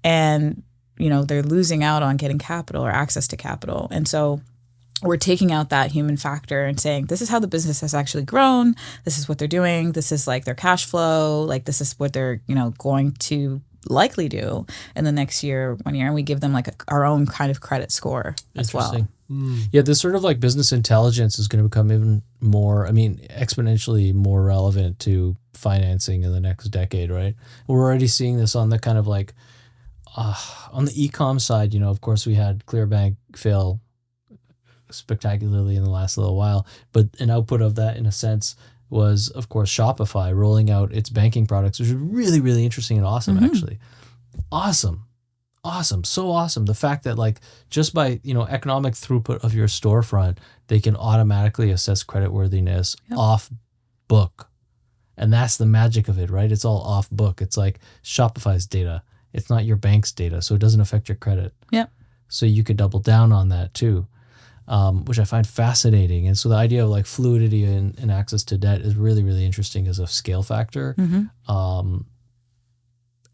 and they're losing out on getting capital or access to capital. And so we're taking out that human factor and saying, this is how the business has actually grown. This is what they're doing. This is like their cash flow. Like this is what they're, going to likely do in the next year, 1 year. And we give them like our own kind of credit score as well. Yeah, this sort of like business intelligence is going to become even more, exponentially more relevant to financing in the next decade, right? We're already seeing this on the kind of like, on the e-com side, of course, we had Clearbank fail spectacularly in the last little while, but an output of that, in a sense, was, of course, Shopify rolling out its banking products, which is really, really interesting and awesome, actually. Awesome. So awesome. The fact that like just by, economic throughput of your storefront, they can automatically assess creditworthiness off book. And that's the magic of it, right? It's all off book. It's like Shopify's data. It's not your bank's data, so it doesn't affect your credit. Yep. So you could double down on that too, which I find fascinating. And so the idea of like fluidity and access to debt is really, really interesting as a scale factor. And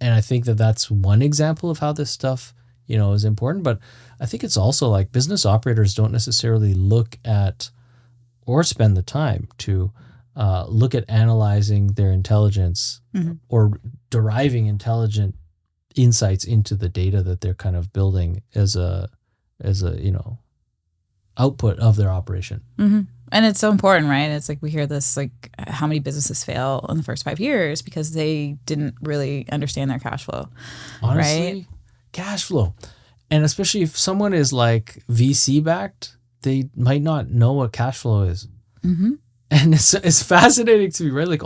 I think that that's one example of how this stuff, is important. But I think it's also like business operators don't necessarily look at or spend the time to look at analyzing their intelligence or deriving intelligent insights into the data that they're kind of building as a output of their operation. And it's so important, right? It's like we hear this, like how many businesses fail in the first 5 years because they didn't really understand their cash flow. Honestly, right? Cash flow. And especially if someone is like VC backed, they might not know what cash flow is. And it's fascinating to me, right? Like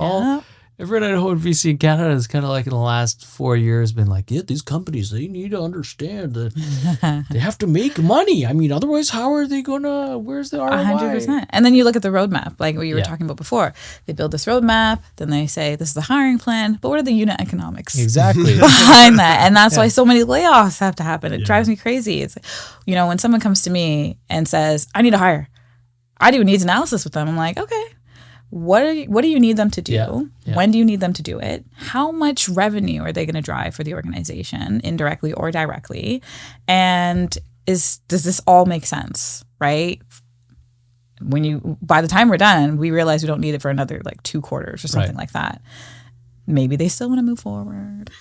everyone I know in VC in Canada is kind of like in the last 4 years been like, yeah, these companies, they need to understand that they have to make money. Otherwise, how are they where's the ROI? 100%. And then you look at the roadmap, like what you were talking about before. They build this roadmap, then they say, this is the hiring plan, but what are the unit economics exactly behind that? And that's why so many layoffs have to happen. It drives me crazy. It's, when someone comes to me and says, I need to hire, I do a needs analysis with them. I'm like, okay. What do you need them to do? When do you need them to do it? How much revenue are they going to drive for the organization, indirectly or directly? And does this all make sense, right? By the time we're done, we realize we don't need it for another like 2 quarters or something like that. Maybe they still want to move forward.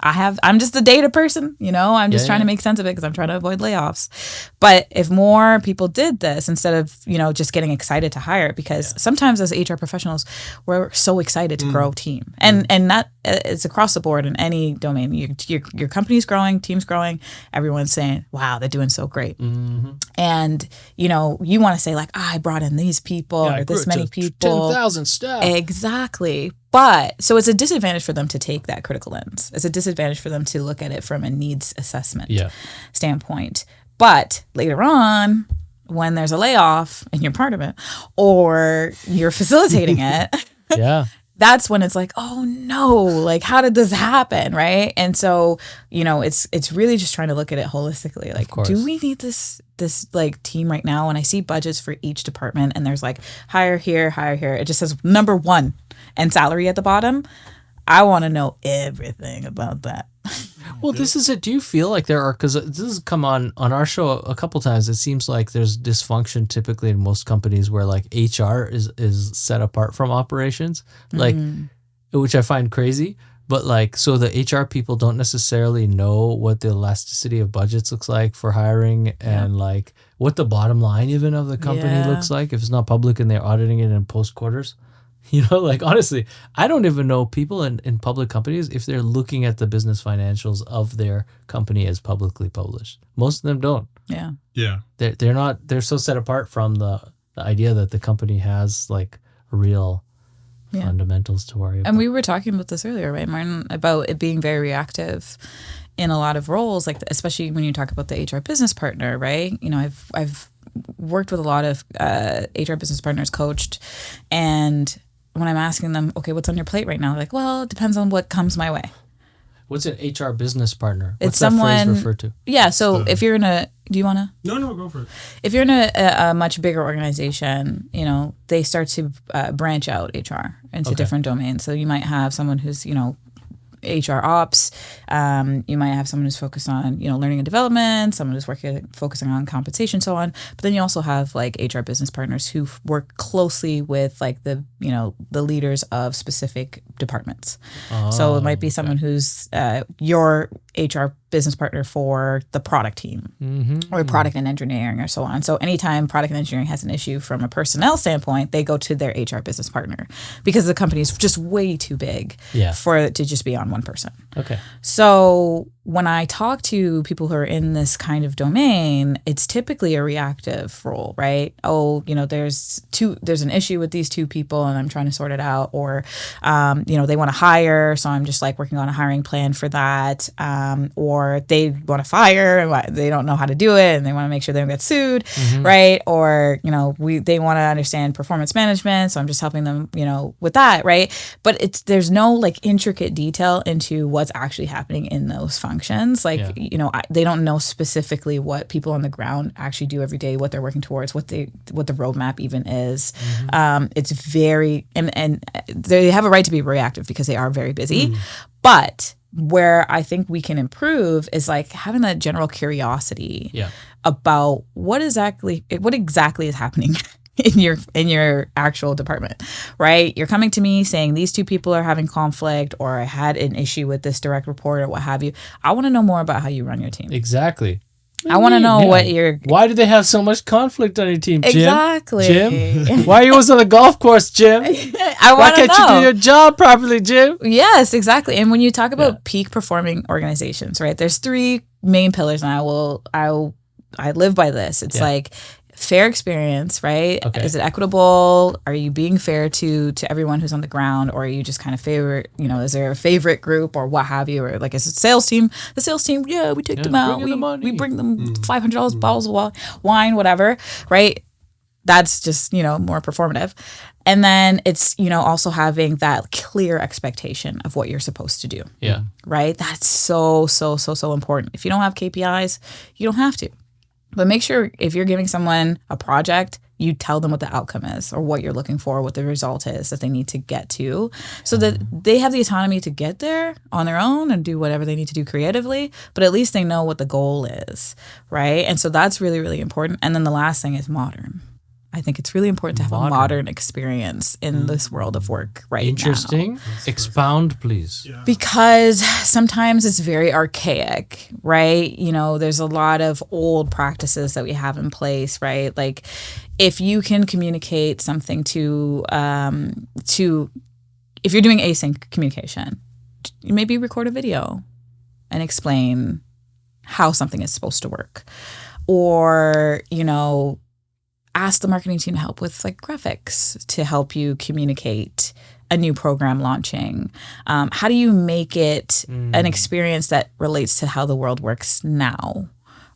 I'm just a data person, I'm just trying to make sense of it because I'm trying to avoid layoffs. But if more people did this instead of, just getting excited to hire, because sometimes as HR professionals, we're so excited to grow a team. And that it's across the board in any domain. Your company's growing, team's growing, everyone's saying, wow, they're doing so great. And, you want to say like, I brought in these people or this many people. 10,000 staff. Exactly. But so it's a disadvantage for them to take that critical lens. It's a disadvantage for them to look at it from a needs assessment standpoint. But later on, when there's a layoff and you're part of it or you're facilitating it, that's when it's like, oh no, like how did this happen? Right. And so, it's really just trying to look at it holistically. Like, do we need this like team right now? When I see budgets for each department and there's like hire here, it just says number 1 and salary at the bottom. I want to know everything about that. Well, this is it. Do you feel like there are, because this has come on our show a couple times, it seems like there's dysfunction typically in most companies where like HR is set apart from operations, like, which I find crazy. But like, so the HR people don't necessarily know what the elasticity of budgets looks like for hiring and like what the bottom line even of the company looks like if it's not public and they're auditing it in post quarters. You know, like honestly, I don't even know people in public companies if they're looking at the business financials of their company as publicly published. Most of them don't. Yeah. Yeah. They're so set apart from the idea that the company has like real fundamentals to worry about. And we were talking about this earlier, right, Martin, about it being very reactive in a lot of roles, like especially when you talk about the HR business partner, right? You know, I've worked with a lot of HR business partners, coached, and when I'm asking them, okay, what's on your plate right now? They're like, well, it depends on what comes my way. What's an HR business partner? It's What's someone, that phrase refer to? Yeah, so if you're in a, do you want to? No, go for it. If you're in a much bigger organization, you know, they start to branch out HR into different domains. So you might have someone who's, you know, HR ops. You might have someone who's focused on, you know, learning and development, someone who's focusing on compensation, so on. But then you also have like HR business partners who work closely with like the, you know, the leaders of specific departments. So it might be someone who's your HR business partner for the product team or product and engineering or so on. So anytime product and engineering has an issue from a personnel standpoint, they go to their HR business partner because the company is just way too big for it to just be on one person. Okay. So when I talk to people who are in this kind of domain, it's typically a reactive role, right? Oh, you know, there's an issue with these two people and I'm trying to sort it out. Or, you know, they want to hire, so I'm just like working on a hiring plan for that. Or they want to fire and they don't know how to do it and they want to make sure they don't get sued, right? Or, you know, they want to understand performance management, so I'm just helping them, you know, with that, right? But there's no like intricate detail into what's actually happening in those functions. You know, they don't know specifically what people on the ground actually do every day, what they're working towards, what the roadmap even is. It's very, and they have a right to be reactive because they are very busy. But where I think we can improve is like having that general curiosity about what exactly is happening in your actual department, right? You're coming to me saying these two people are having conflict, or I had an issue with this direct report, or what have you. I want to know more about how you run your team. Exactly. I want to know what you're. Why do they have so much conflict on your team, Jim? Exactly. Jim? Why are you always on the golf course, Jim? Why can't you do your job properly, Jim? Yes, exactly. And when you talk about peak performing organizations, right? There's three main pillars, and I live by this. It's like fair experience, right? Okay. Is it equitable? Are you being fair to everyone who's on the ground, or are you just kind of favorite, you know, is there a favorite group or what have you? Or like, is it sales team? The sales team, we take them out. We bring them $500 bottles of wine, whatever, right? That's just, you know, more performative. And then it's, you know, also having that clear expectation of what you're supposed to do. Yeah. Right? That's so important. If you don't have KPIs, you don't have to. But make sure if you're giving someone a project, you tell them what the outcome is or what you're looking for, what the result is that they need to get to, so that they have the autonomy to get there on their own and do whatever they need to do creatively, but at least they know what the goal is, right? And so that's really, really important. And then the last thing is modern. I think it's really important to have a modern experience in this world of work right now. Interesting. Expound, please. Yeah. Because sometimes it's very archaic, right? You know, there's a lot of old practices that we have in place, right? Like if you can communicate something to if you're doing async communication, maybe record a video and explain how something is supposed to work. Or, you know, ask the marketing team to help with like graphics to help you communicate a new program launching. How do you make it an experience that relates to how the world works now,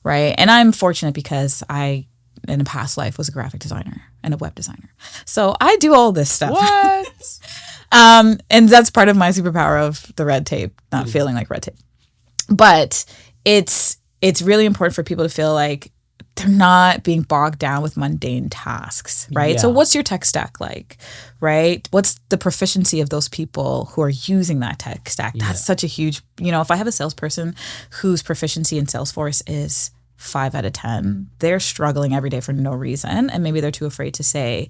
right? And I'm fortunate because I, in a past life, was a graphic designer and a web designer. So I do all this stuff. What? And that's part of my superpower of the red tape, not feeling like red tape. But it's really important for people to feel like they're not being bogged down with mundane tasks, right? Yeah. So what's your tech stack like, right? What's the proficiency of those people who are using that tech stack? That's such a huge, you know, if I have a salesperson whose proficiency in Salesforce is 5 out of 10, they're struggling every day for no reason. And maybe they're too afraid to say,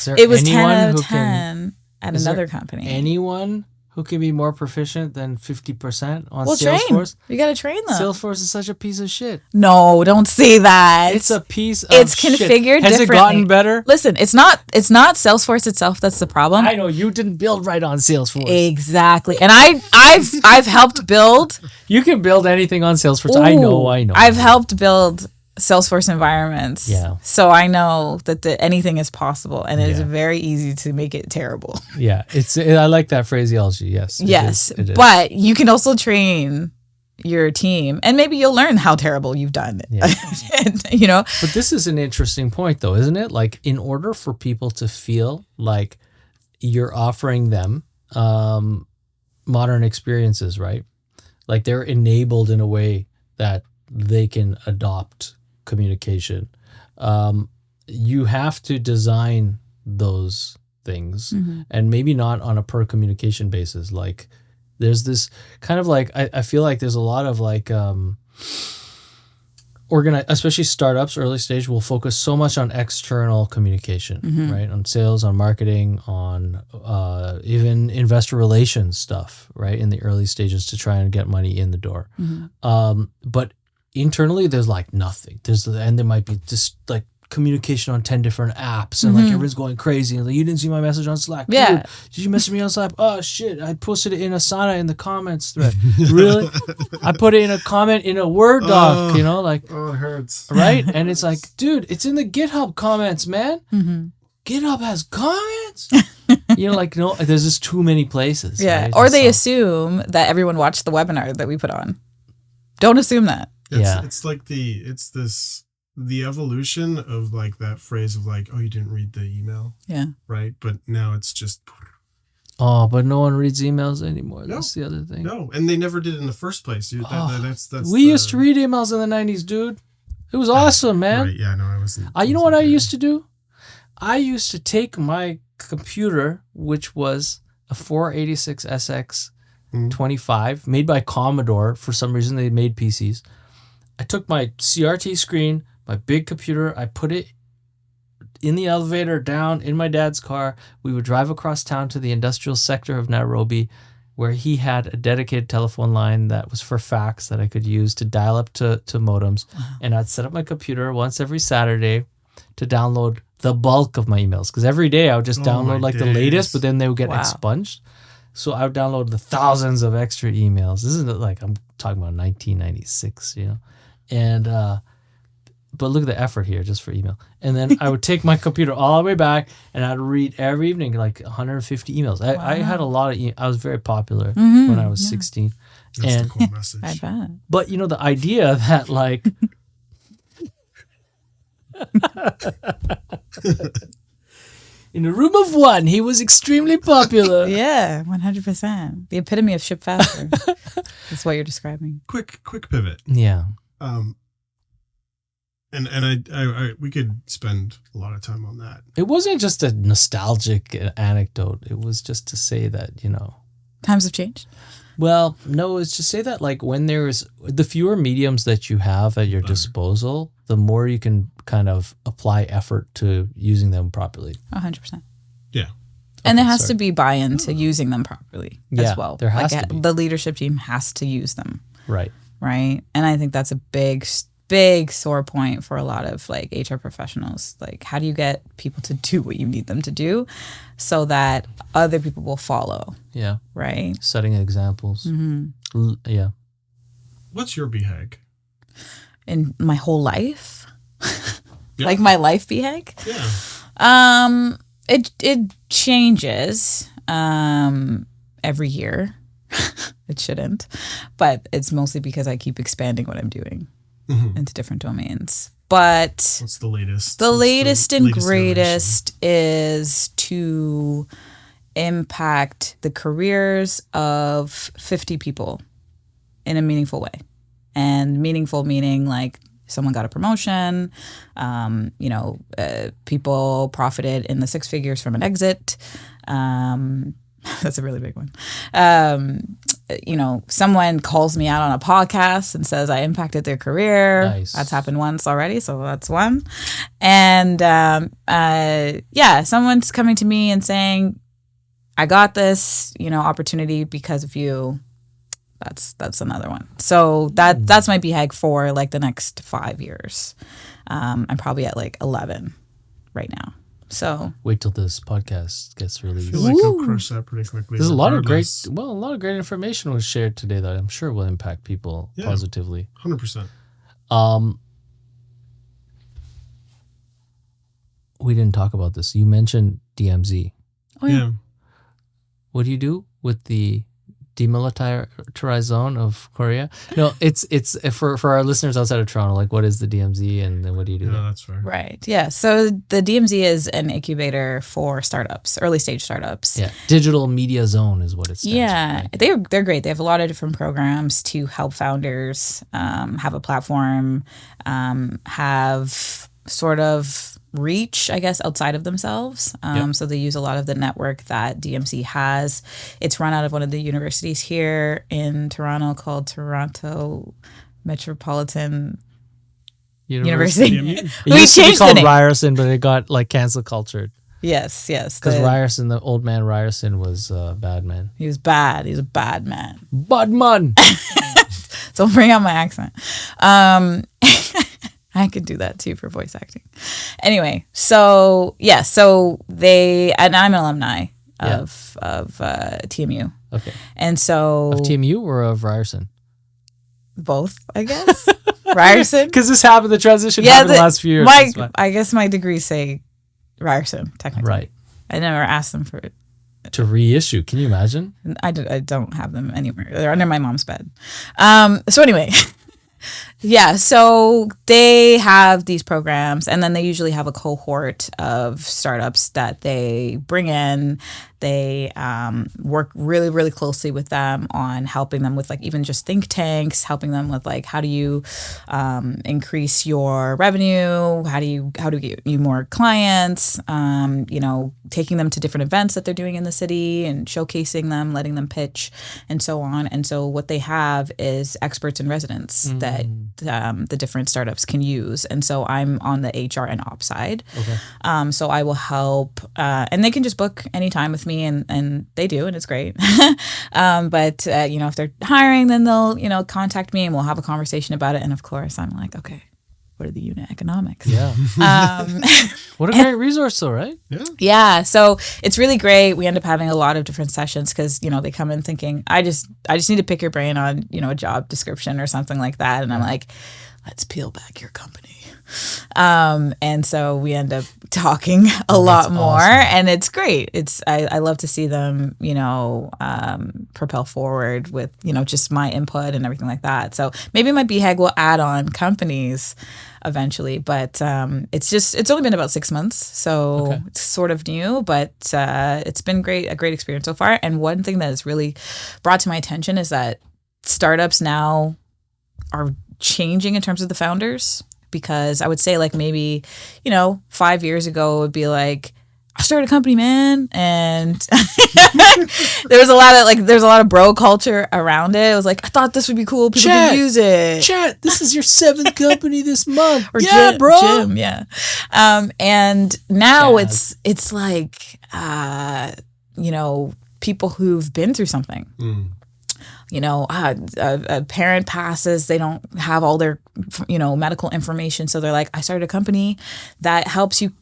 it was 10 out of 10 at another company. Anyone who can be more proficient than 50% on Well, Salesforce. train. You got to train them. Salesforce is such a piece of shit. No, don't say that. It's a piece of It's shit. configured Has differently. it gotten better? Listen, it's not Salesforce itself that's the problem. I know you didn't build right on Salesforce. Exactly. And I've helped build. You can build anything on Salesforce. I know. I've helped build Salesforce environments. Yeah. So I know that anything is possible, and it is Yeah. very easy to make it terrible. Yeah, I like that phraseology. Yes. Yes. It is. But you can also train your team, and maybe you'll learn how terrible you've done. Yeah. And, you know, But this is an interesting point, though, isn't it? Like, in order for people to feel like you're offering them modern experiences, right? Like they're enabled in a way that they can adopt communication. You have to design those things, and maybe not on a per communication basis. Like, there's this kind of like I feel like there's a lot of like especially startups, early stage, will focus so much on external communication, right? On sales, on marketing, on even investor relations stuff, right? In the early stages to try and get money in the door. But internally, there's like nothing. And there might be just like communication on 10 different apps, and like everyone's going crazy. And like, you didn't see my message on Slack. Yeah. Dude, did you message me on Slack? Oh shit, I posted it in Asana in the comments thread. Really? I put it in a comment in a Word doc, like, Oh, it hurts. right? And it's like, dude, it's in the GitHub comments, man. GitHub has comments. Like, no, there's just too many places. yeah. Right? Or they So- assume that everyone watched the webinar that we put on. Don't assume that. It's like the evolution of like that phrase of like, oh, you didn't read the email, Yeah. right? But now it's just Oh, but no one reads emails anymore. No. That's the other thing. no, and they never did in the first place. We used to read emails in the 90s, dude. It was awesome, man. Right? Yeah, no, I wasn't. You know what I used to do? I used to take my computer, which was a 486SX 25, made by Commodore. For some reason, they made PCs. I took my CRT screen, my big computer, I put it in the elevator down in my dad's car. We would drive across town to the industrial sector of Nairobi, where he had a dedicated telephone line that was for fax that I could use to dial up to modems. And I'd set up my computer once every Saturday to download the bulk of my emails. Because every day I would just download like the latest, but then they would get expunged. So I would download the thousands of extra emails. This isn't like I'm talking about 1996, And but look at the effort here just for email. And then I would take my computer all the way back, and I'd read every evening like 150 emails. I had a lot of I was very popular when I was 16. That's and the cool message. I bet. but the idea that like in a room of one, he was extremely popular. Yeah, 100%. The epitome of ship faster. That's what you're describing. Quick pivot. Yeah. And I we could spend a lot of time on that. It wasn't just a nostalgic anecdote. It was just to say that, Times have changed. Well, no, it's to say that like when there's the fewer mediums that you have at your disposal, the more you can kind of apply effort to using them properly. 100%. Yeah. And there has to be buy-in to using them properly Yeah, as well. there has to be. The leadership team has to use them, Right. right? And I think that's a big sore point for a lot of like HR professionals. Like, how do you get people to do what you need them to do so that other people will follow, Yeah. right? Setting examples. Yeah. What's your BHAG? In my whole life, Yeah. like my life BHAG. Yeah. It changes every year. It shouldn't, but it's mostly because I keep expanding what I'm doing into different domains. But What's the latest? the What's latest the and latest greatest is to impact the careers of 50 people in a meaningful way. And meaningful meaning like someone got a promotion, people profited in the 6 figures from an exit. That's a really big one. Someone calls me out on a podcast and says I impacted their career. Nice. That's happened once already, so that's one. And someone's coming to me and saying, I got this, opportunity because of you. That's another one. So that's my BHAG for like the next 5 years. I'm probably at like 11 right now. So wait till this podcast gets I released. feel like you'll crush that pretty quickly. There's a lot of great regardless. information was shared today that I'm sure will impact people positively. 100%. We didn't talk about this. You mentioned DMZ. Oh yeah. What do you do with the demilitarized zone of Korea? No, it's for our listeners outside of Toronto. Like, what is the DMZ, and then what do you do? Yeah, there? that's fair. Right. Yeah. So the DMZ is an incubator for startups, early stage startups. Yeah, digital media zone is what it stands Yeah, for, right? they're great. They have a lot of different programs to help founders have a platform, have sort of reach, I guess, outside of themselves. So they use a lot of the network that DMC has. It's run out of one of the universities here in Toronto called Toronto Metropolitan University. It We used to be changed the called name. Ryerson, but it got like cancel cultured Yes. because Ryerson, the old man Ryerson, was a bad man. He was bad. He was a bad man. Bad man. Don't bring out my accent. I could do that too for voice acting. Anyway, so they, and I'm an alumni of TMU, Okay. and so Of TMU or of Ryerson? both, I guess. Ryerson. Because this happened, the transition happened the last few years. That's why. I guess my degrees say Ryerson technically. Right. I never asked them for it. To reissue. Can you imagine? I don't have them anywhere. They're under my mom's bed. So anyway. Yeah, so they have these programs, and then they usually have a cohort of startups that they bring in. They work really, really closely with them on helping them with like even just think tanks, helping them with like how do you increase your revenue, how do you get you more clients, taking them to different events that they're doing in the city and showcasing them, letting them pitch, and so on. And so what they have is experts in residence that the different startups can use. And so I'm on the HR and ops side. Okay. So I will help, and they can just book anytime with me, and they do, and it's great. But if they're hiring, then they'll contact me, and we'll have a conversation about it. And of course, I'm like, okay, what are the unit economics? Yeah. What a great resource, though, right? Yeah. Yeah, so it's really great. We end up having a lot of different sessions because they come in thinking, I just need to pick your brain on a job description or something like that, and I'm like, let's peel back your company. And so we end up talking a lot more, awesome. and it's great. I love to see them propel forward with just my input and everything like that. So maybe my BHAG will add on companies eventually, but it's only been about 6 months, so it's sort of new, but it's been a great experience so far. And one thing that has really brought to my attention is that startups now are changing in terms of the founders, because I would say like maybe 5 years ago it would be like, I started a company, man, and there's a lot of bro culture around it. It was like, I thought this would be cool, people could use it. Chat, this is your 7th company this month. Or yeah, gym, bro. gym, yeah. And now Jazz. it's like people who've been through something. A parent passes, they don't have all their medical information, so they're like, I started a company that helps you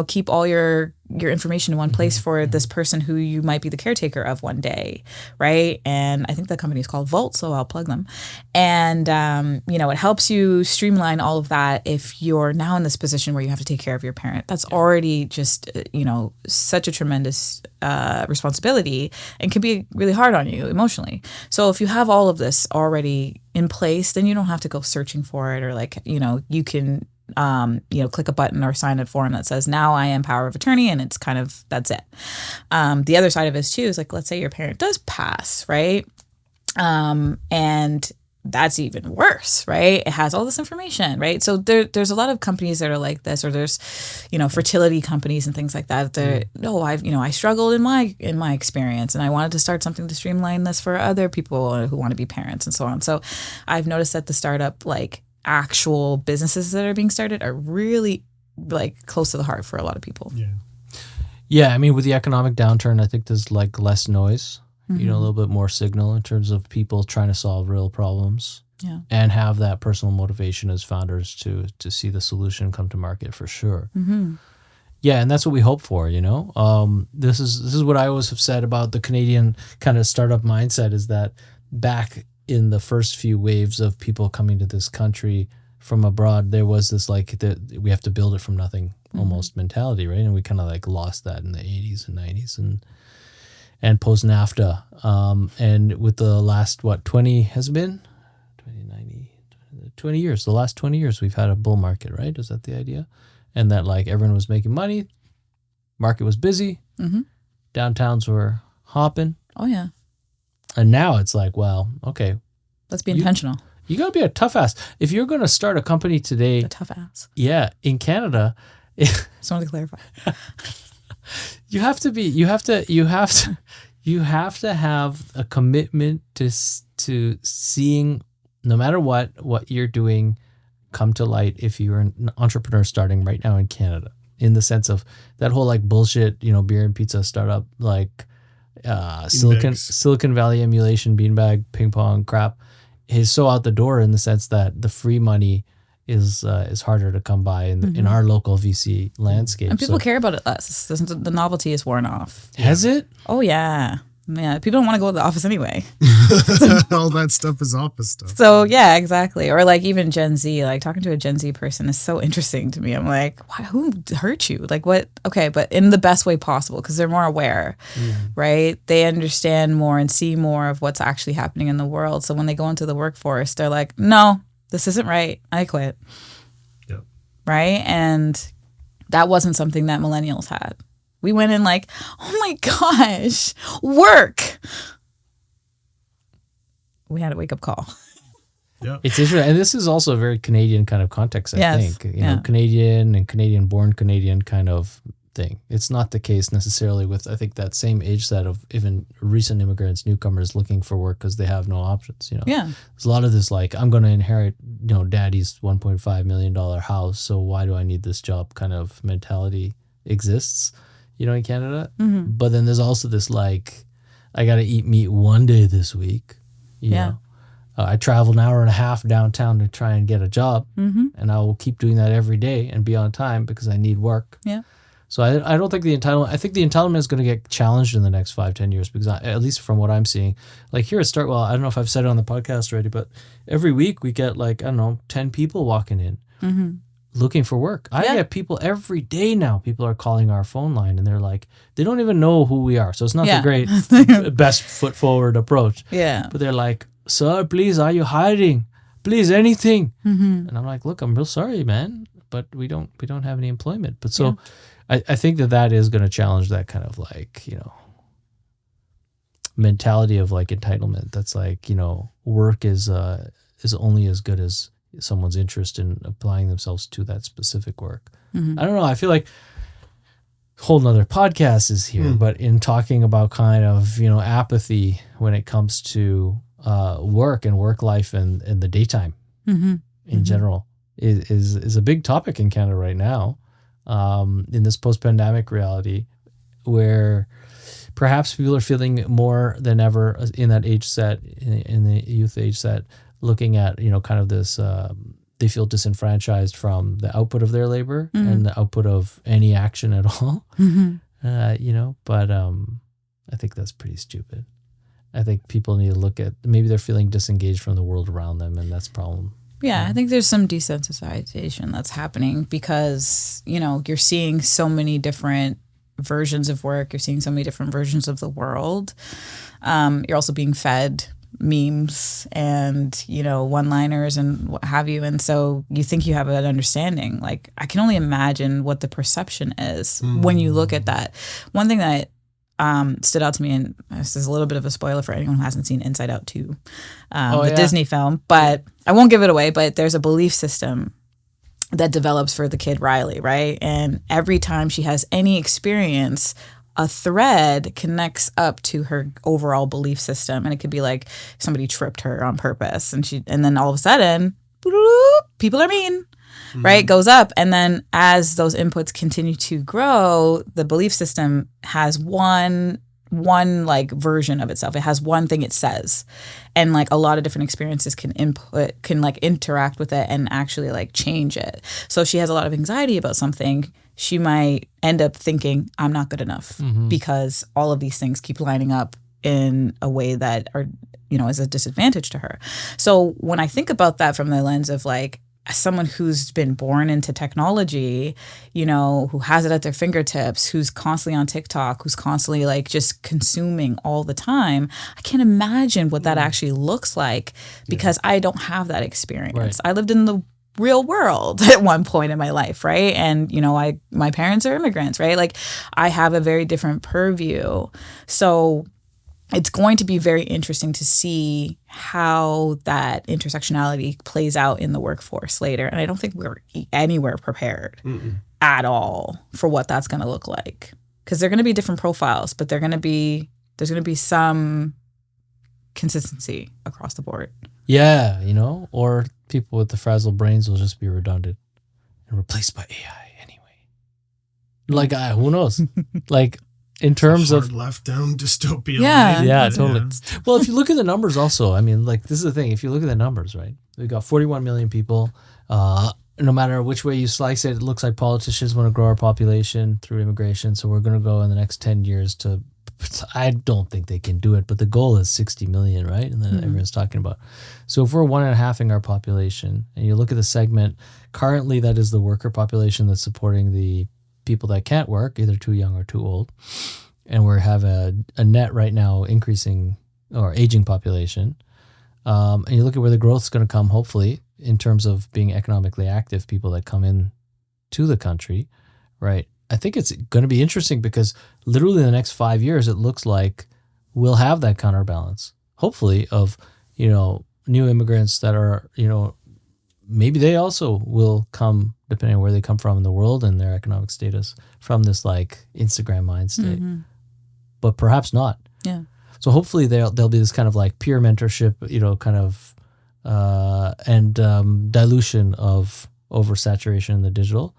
keep all your information in one place for this person who you might be the caretaker of one day, right? And I think the company is called Volt, so I'll plug them. And it helps you streamline all of that if you're now in this position where you have to take care of your parent. That's already just such a tremendous responsibility, and can be really hard on you emotionally. So if you have all of this already in place, then you don't have to go searching for it, or you can click a button or sign a form that says, now I am power of attorney, and it's kind of, that's it. The other side of it too is like, let's say your parent does pass, right? And that's even worse, right? It has all this information, right? So there's a lot of companies that are like this, or there's, fertility companies and things like that. I struggled in my experience, and I wanted to start something to streamline this for other people who want to be parents and so on. So I've noticed that the startup, actual businesses that are being started are really close to the heart for a lot of people. Yeah. Yeah, I mean, with the economic downturn, I think there's like less noise, a little bit more signal in terms of people trying to solve real problems. Yeah. And have that personal motivation as founders to see the solution come to market for sure. Yeah, and that's what we hope for, This is what I always have said about the Canadian kind of startup mindset is that back in the first few waves of people coming to this country from abroad, there was this like we have to build it from nothing almost mentality, right? And we kind of like lost that in the 80s and 90s and post NAFTA. And with the last 20 has it been? 20 years. The last 20 years we've had a bull market, right? Is that the idea? And that like everyone was making money, market was busy, downtowns were hopping. Oh yeah. And now it's like, well, okay. Let's be intentional. You gotta be a tough ass. If you're gonna start a company today, A tough ass. yeah, in Canada, Just wanted to clarify. you have to have a commitment to seeing no matter what you're doing come to light if you're an entrepreneur starting right now in Canada, in the sense of that whole like bullshit, beer and pizza startup, like Silicon Valley emulation, beanbag, ping pong crap is so out the door in the sense that the free money is harder to come by in our local VC landscape. And people care about it less. The novelty is worn off. Has it? Oh yeah. Yeah, people don't want to go to the office anyway. All that stuff is office stuff. So yeah, exactly. Or like even Gen Z, like talking to a Gen Z person is so interesting to me. I'm like, why? Who hurt you? Like what? Okay, but in the best way possible because they're more aware, right? They understand more and see more of what's actually happening in the world. So when they go into the workforce, they're like, no, this isn't right. I quit. Yeah. Right? And that wasn't something that millennials had. We went in like, oh my gosh, work. We had a wake up call. Yeah. It's interesting. And this is also a very Canadian kind of context, I think. You know, Canadian and Canadian-born Canadian kind of thing. It's not the case necessarily with, I think, that same age set of even recent immigrants, newcomers looking for work because they have no options, Yeah. There's a lot of this like, I'm going to inherit, daddy's $1.5 million house, so why do I need this job kind of mentality exists. In Canada. But then there's also this like, I got to eat meat one day this week. You know? I travel an hour and a half downtown to try and get a job. And I will keep doing that every day and be on time because I need work. Yeah. So I don't think I think the entitlement is going to get challenged in the next 5-10 years because at least from what I'm seeing, like here at StartWell, I don't know if I've said it on the podcast already, but every week we get like, 10 people walking in. Looking for work. I get people every day now. People are calling our phone line and they're like, they don't even know who we are. So it's not the great best foot forward approach. Yeah. But they're like, sir, please, are you hiring? Please, anything. And I'm like, look, I'm real sorry, man, but we don't have any employment. But so I think that is going to challenge that kind of like, mentality of like entitlement. That's like, work is only as good as someone's interest in applying themselves to that specific work. I don't know. I feel like a whole nother podcast is here, but in talking about kind of, apathy when it comes to work and work life and the daytime in general is a big topic in Canada right now, in this post-pandemic reality where perhaps people are feeling more than ever in that age set, in the youth age set, looking at, kind of this, they feel disenfranchised from the output of their labor and the output of any action at all, but I think that's pretty stupid. I think people need to look at, maybe they're feeling disengaged from the world around them and that's a problem. Yeah, I think there's some desensitization that's happening because, you're seeing so many different versions of work. You're seeing so many different versions of the world. You're also being fed memes and one-liners and what have you, and so you think you have an understanding. Like I can only imagine what the perception is when you look at that. One thing that stood out to me, and this is a little bit of a spoiler for anyone who hasn't seen Inside Out 2, Disney film, but I won't give it away, but there's a belief system that develops for the kid Riley, right? And every time she has any experience, a thread connects up to her overall belief system. And it could be like somebody tripped her on purpose and then all of a sudden, people are mean. right? Goes up. And then as those inputs continue to grow, the belief system has one like version of itself. It has one thing it says. And like a lot of different experiences can like interact with it and actually like change it. So if she has a lot of anxiety about something, she might end up thinking, I'm not good enough because all of these things keep lining up in a way that are, is a disadvantage to her. So when I think about that from the lens of like someone who's been born into technology, who has it at their fingertips, who's constantly on TikTok, who's constantly like just consuming all the time, I can't imagine what that actually looks like because I don't have that experience. Right. I lived in the real world at one point in my life, right? And my parents are immigrants, right? Like I have a very different purview. So it's going to be very interesting to see how that intersectionality plays out in the workforce later. And I don't think we're anywhere prepared at all for what that's going to look like. Because they're going to be different profiles, but there's going to be some consistency across the board. Yeah, or people with the frazzled brains will just be redundant and replaced by AI anyway. Like, who knows? Like, in terms of left down dystopia. Yeah, totally. Well, if you look at the numbers also, I mean, like this is the thing. If you look at the numbers, right? We got 41 million people. No matter which way you slice it, it looks like politicians want to grow our population through immigration. So we're going to go in the next 10 years to, I don't think they can do it, but the goal is 60 million, right? And then everyone's talking about. So if we're 1.5ing our population and you look at the segment, currently that is the worker population that's supporting the people that can't work, either too young or too old. And we have a net right now increasing or aging population. And you look at where the growth is going to come, hopefully, in terms of being economically active, people that come in to the country, right? I think it's going to be interesting because literally in the next 5 years, it looks like we'll have that counterbalance, hopefully, of, new immigrants that are, maybe they also will come, depending on where they come from in the world and their economic status, from this like Instagram mind state, but perhaps not. Yeah. So hopefully there'll be this kind of like peer mentorship, kind of, and dilution of oversaturation in the digital.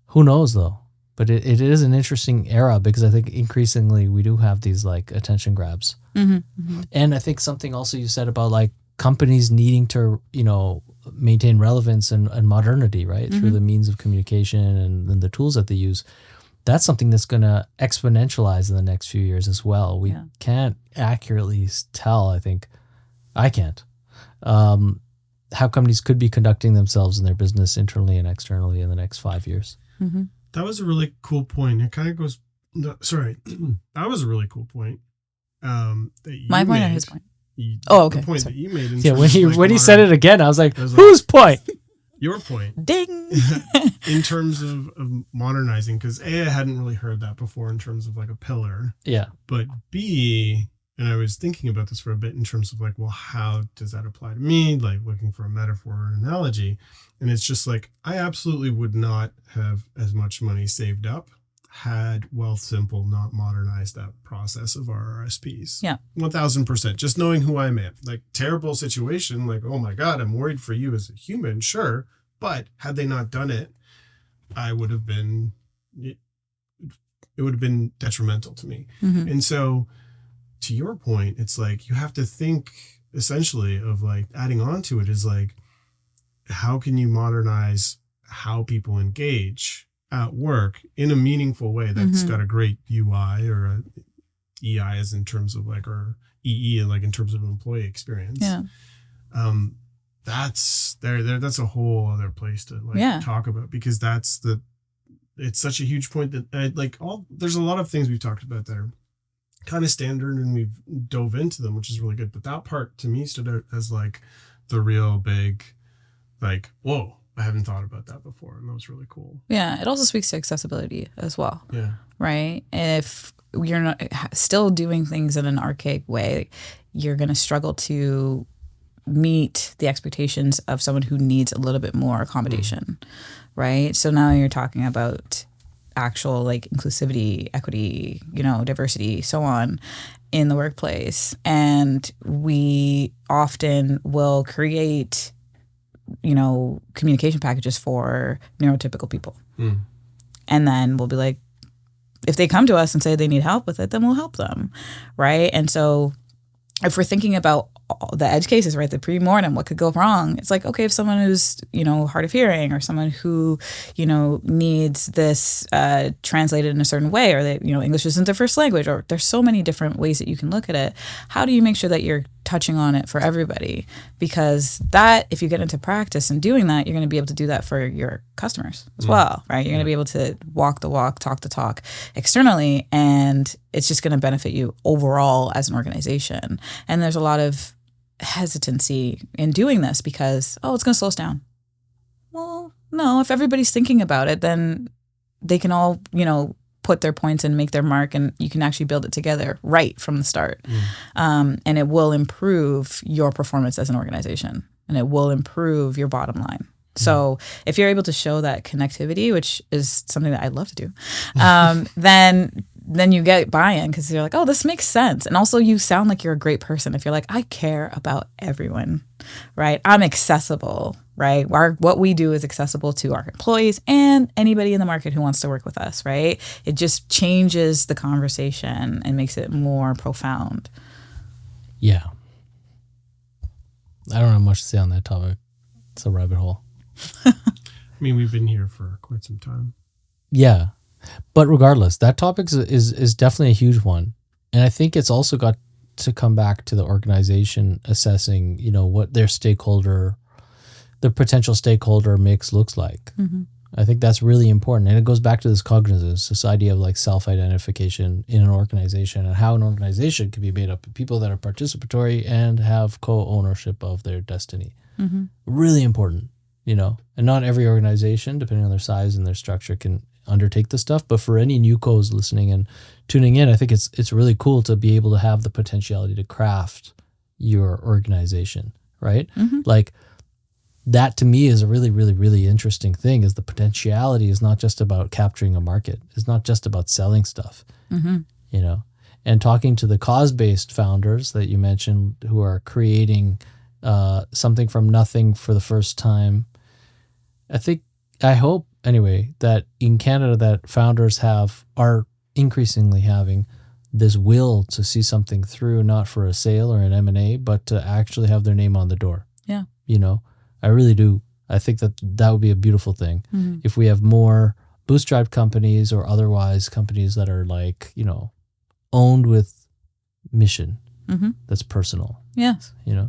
Who knows though? But it is an interesting era because I think increasingly we do have these like attention grabs. And I think something also you said about like companies needing to, maintain relevance and modernity, right? Through the means of communication and the tools that they use. That's something that's going to exponentialize in the next few years as well. We can't accurately tell, I think, I can't, how companies could be conducting themselves in their business internally and externally in the next 5 years. That was a really cool point. It kind of goes, that was a really cool point. That you My point made. or his point? Okay. The point Sorry. that you made. Yeah, when he said it again, I was like, whose point? Your point. Ding. In terms of modernizing, because A, I hadn't really heard that before in terms of like a pillar. Yeah. But B, and I was thinking about this for a bit in terms of like, well, how does that apply to me? Like looking for a metaphor or an analogy. And it's just like, I absolutely would not have as much money saved up had Wealthsimple not modernized that process of our RSPs. Yeah. 1000%. Just knowing who I'm at. Like terrible situation. Like, oh my God, I'm worried for you as a human. Sure. But had they not done it, I would have been, it would have been detrimental to me. And so to your point, it's like, you have to think essentially of like adding on to it is like, how can you modernize how people engage at work in a meaningful way that's got a great UI or a EI as in terms of like, or EE like in terms of employee experience. Yeah. That's that's a whole other place to like talk about because it's such a huge point that there's a lot of things we've talked about that are kind of standard and we've dove into them, which is really good. But that part to me stood out as like the real big, like, whoa, I haven't thought about that before. And that was really cool. Yeah. It also speaks to accessibility as well. Yeah. Right. If you're not still doing things in an archaic way, you're going to struggle to meet the expectations of someone who needs a little bit more accommodation. Right. So now you're talking about actual like inclusivity, equity, diversity, so on in the workplace. And we often will create communication packages for neurotypical people. Mm. And then we'll be like, if they come to us and say they need help with it, then we'll help them, right? And so if we're thinking about the edge cases, right, the pre-mortem, what could go wrong? It's like, okay, if someone who's, hard of hearing, or someone who, needs this translated in a certain way, or they, English isn't their first language, or there's so many different ways that you can look at it. How do you make sure that you're touching on it for everybody? Because that, if you get into practice and doing that, you're going to be able to do that for your customers as well, right? You're going to be able to walk the walk, talk the talk externally, and it's just going to benefit you overall as an organization. And there's a lot of hesitancy in doing this because, it's going to slow us down. Well, no, if everybody's thinking about it, then they can all, put their points and make their mark, and you can actually build it together right from the start. And it will improve your performance as an organization, and it will improve your bottom line. So if you're able to show that connectivity, which is something that I'd love to do, then you get buy-in, because you're like, oh, this makes sense. And also you sound like you're a great person if you're like, I care about everyone, right? I'm accessible, right? What we do is accessible to our employees and anybody in the market who wants to work with us, right? It just changes the conversation and makes it more profound. Yeah. I don't have much to say on that topic. It's a rabbit hole. I mean, we've been here for quite some time. Yeah. But regardless, that topic is definitely a huge one. And I think it's also got to come back to the organization assessing, what their potential stakeholder mix looks like. Mm-hmm. I think that's really important. And it goes back to this cognizance, this idea of like self-identification in an organization, and how an organization can be made up of people that are participatory and have co-ownership of their destiny. Mm-hmm. Really important, and not every organization, depending on their size and their structure, can undertake this stuff. But for any new co's listening and tuning in, I think it's really cool to be able to have the potentiality to craft your organization, right? Mm-hmm. Like that to me is a really, really, really interesting thing, is the potentiality is not just about capturing a market. It's not just about selling stuff, and talking to the cause-based founders that you mentioned who are creating something from nothing for the first time. I hope anyway, that in Canada that founders are increasingly having this will to see something through, not for a sale or an M&A, but to actually have their name on the door. Yeah. I really do. I think that would be a beautiful thing. Mm-hmm. If we have more bootstrapped companies or otherwise companies that are like, owned with mission, that's personal. Yes. Yeah.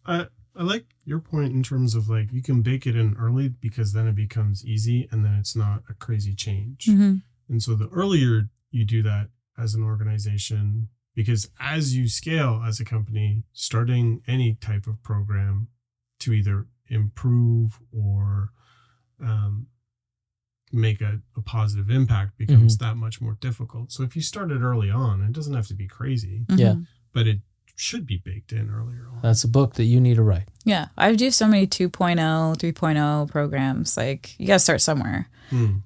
I like your point in terms of like, you can bake it in early because then it becomes easy and then it's not a crazy change. Mm-hmm. And so the earlier you do that as an organization, because as you scale as a company, starting any type of program to either improve or make a positive impact becomes that much more difficult. So if you start it early on, it doesn't have to be crazy. Yeah. But it should be baked in earlier on. That's a book that you need to write. Yeah. I've do so many 2.0, 3.0 programs. Like, you got to start somewhere.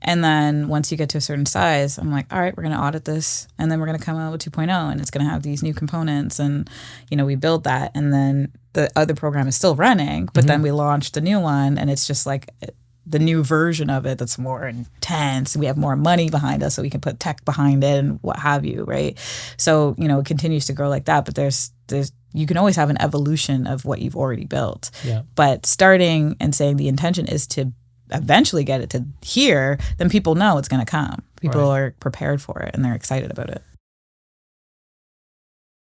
And then once you get to a certain size, I'm like, all right, we're going to audit this. And then we're going to come out with 2.0, and it's going to have these new components. And, we build that. And then the other program is still running, but then we launched the new one, and it's just like the new version of it that's more intense. We have more money behind us, so we can put tech behind it and what have you, right? So, it continues to grow like that, but there's you can always have an evolution of what you've already built. Yeah. But starting and saying the intention is to eventually get it to here, then people know it's going to come. People are prepared for it, and they're excited about it.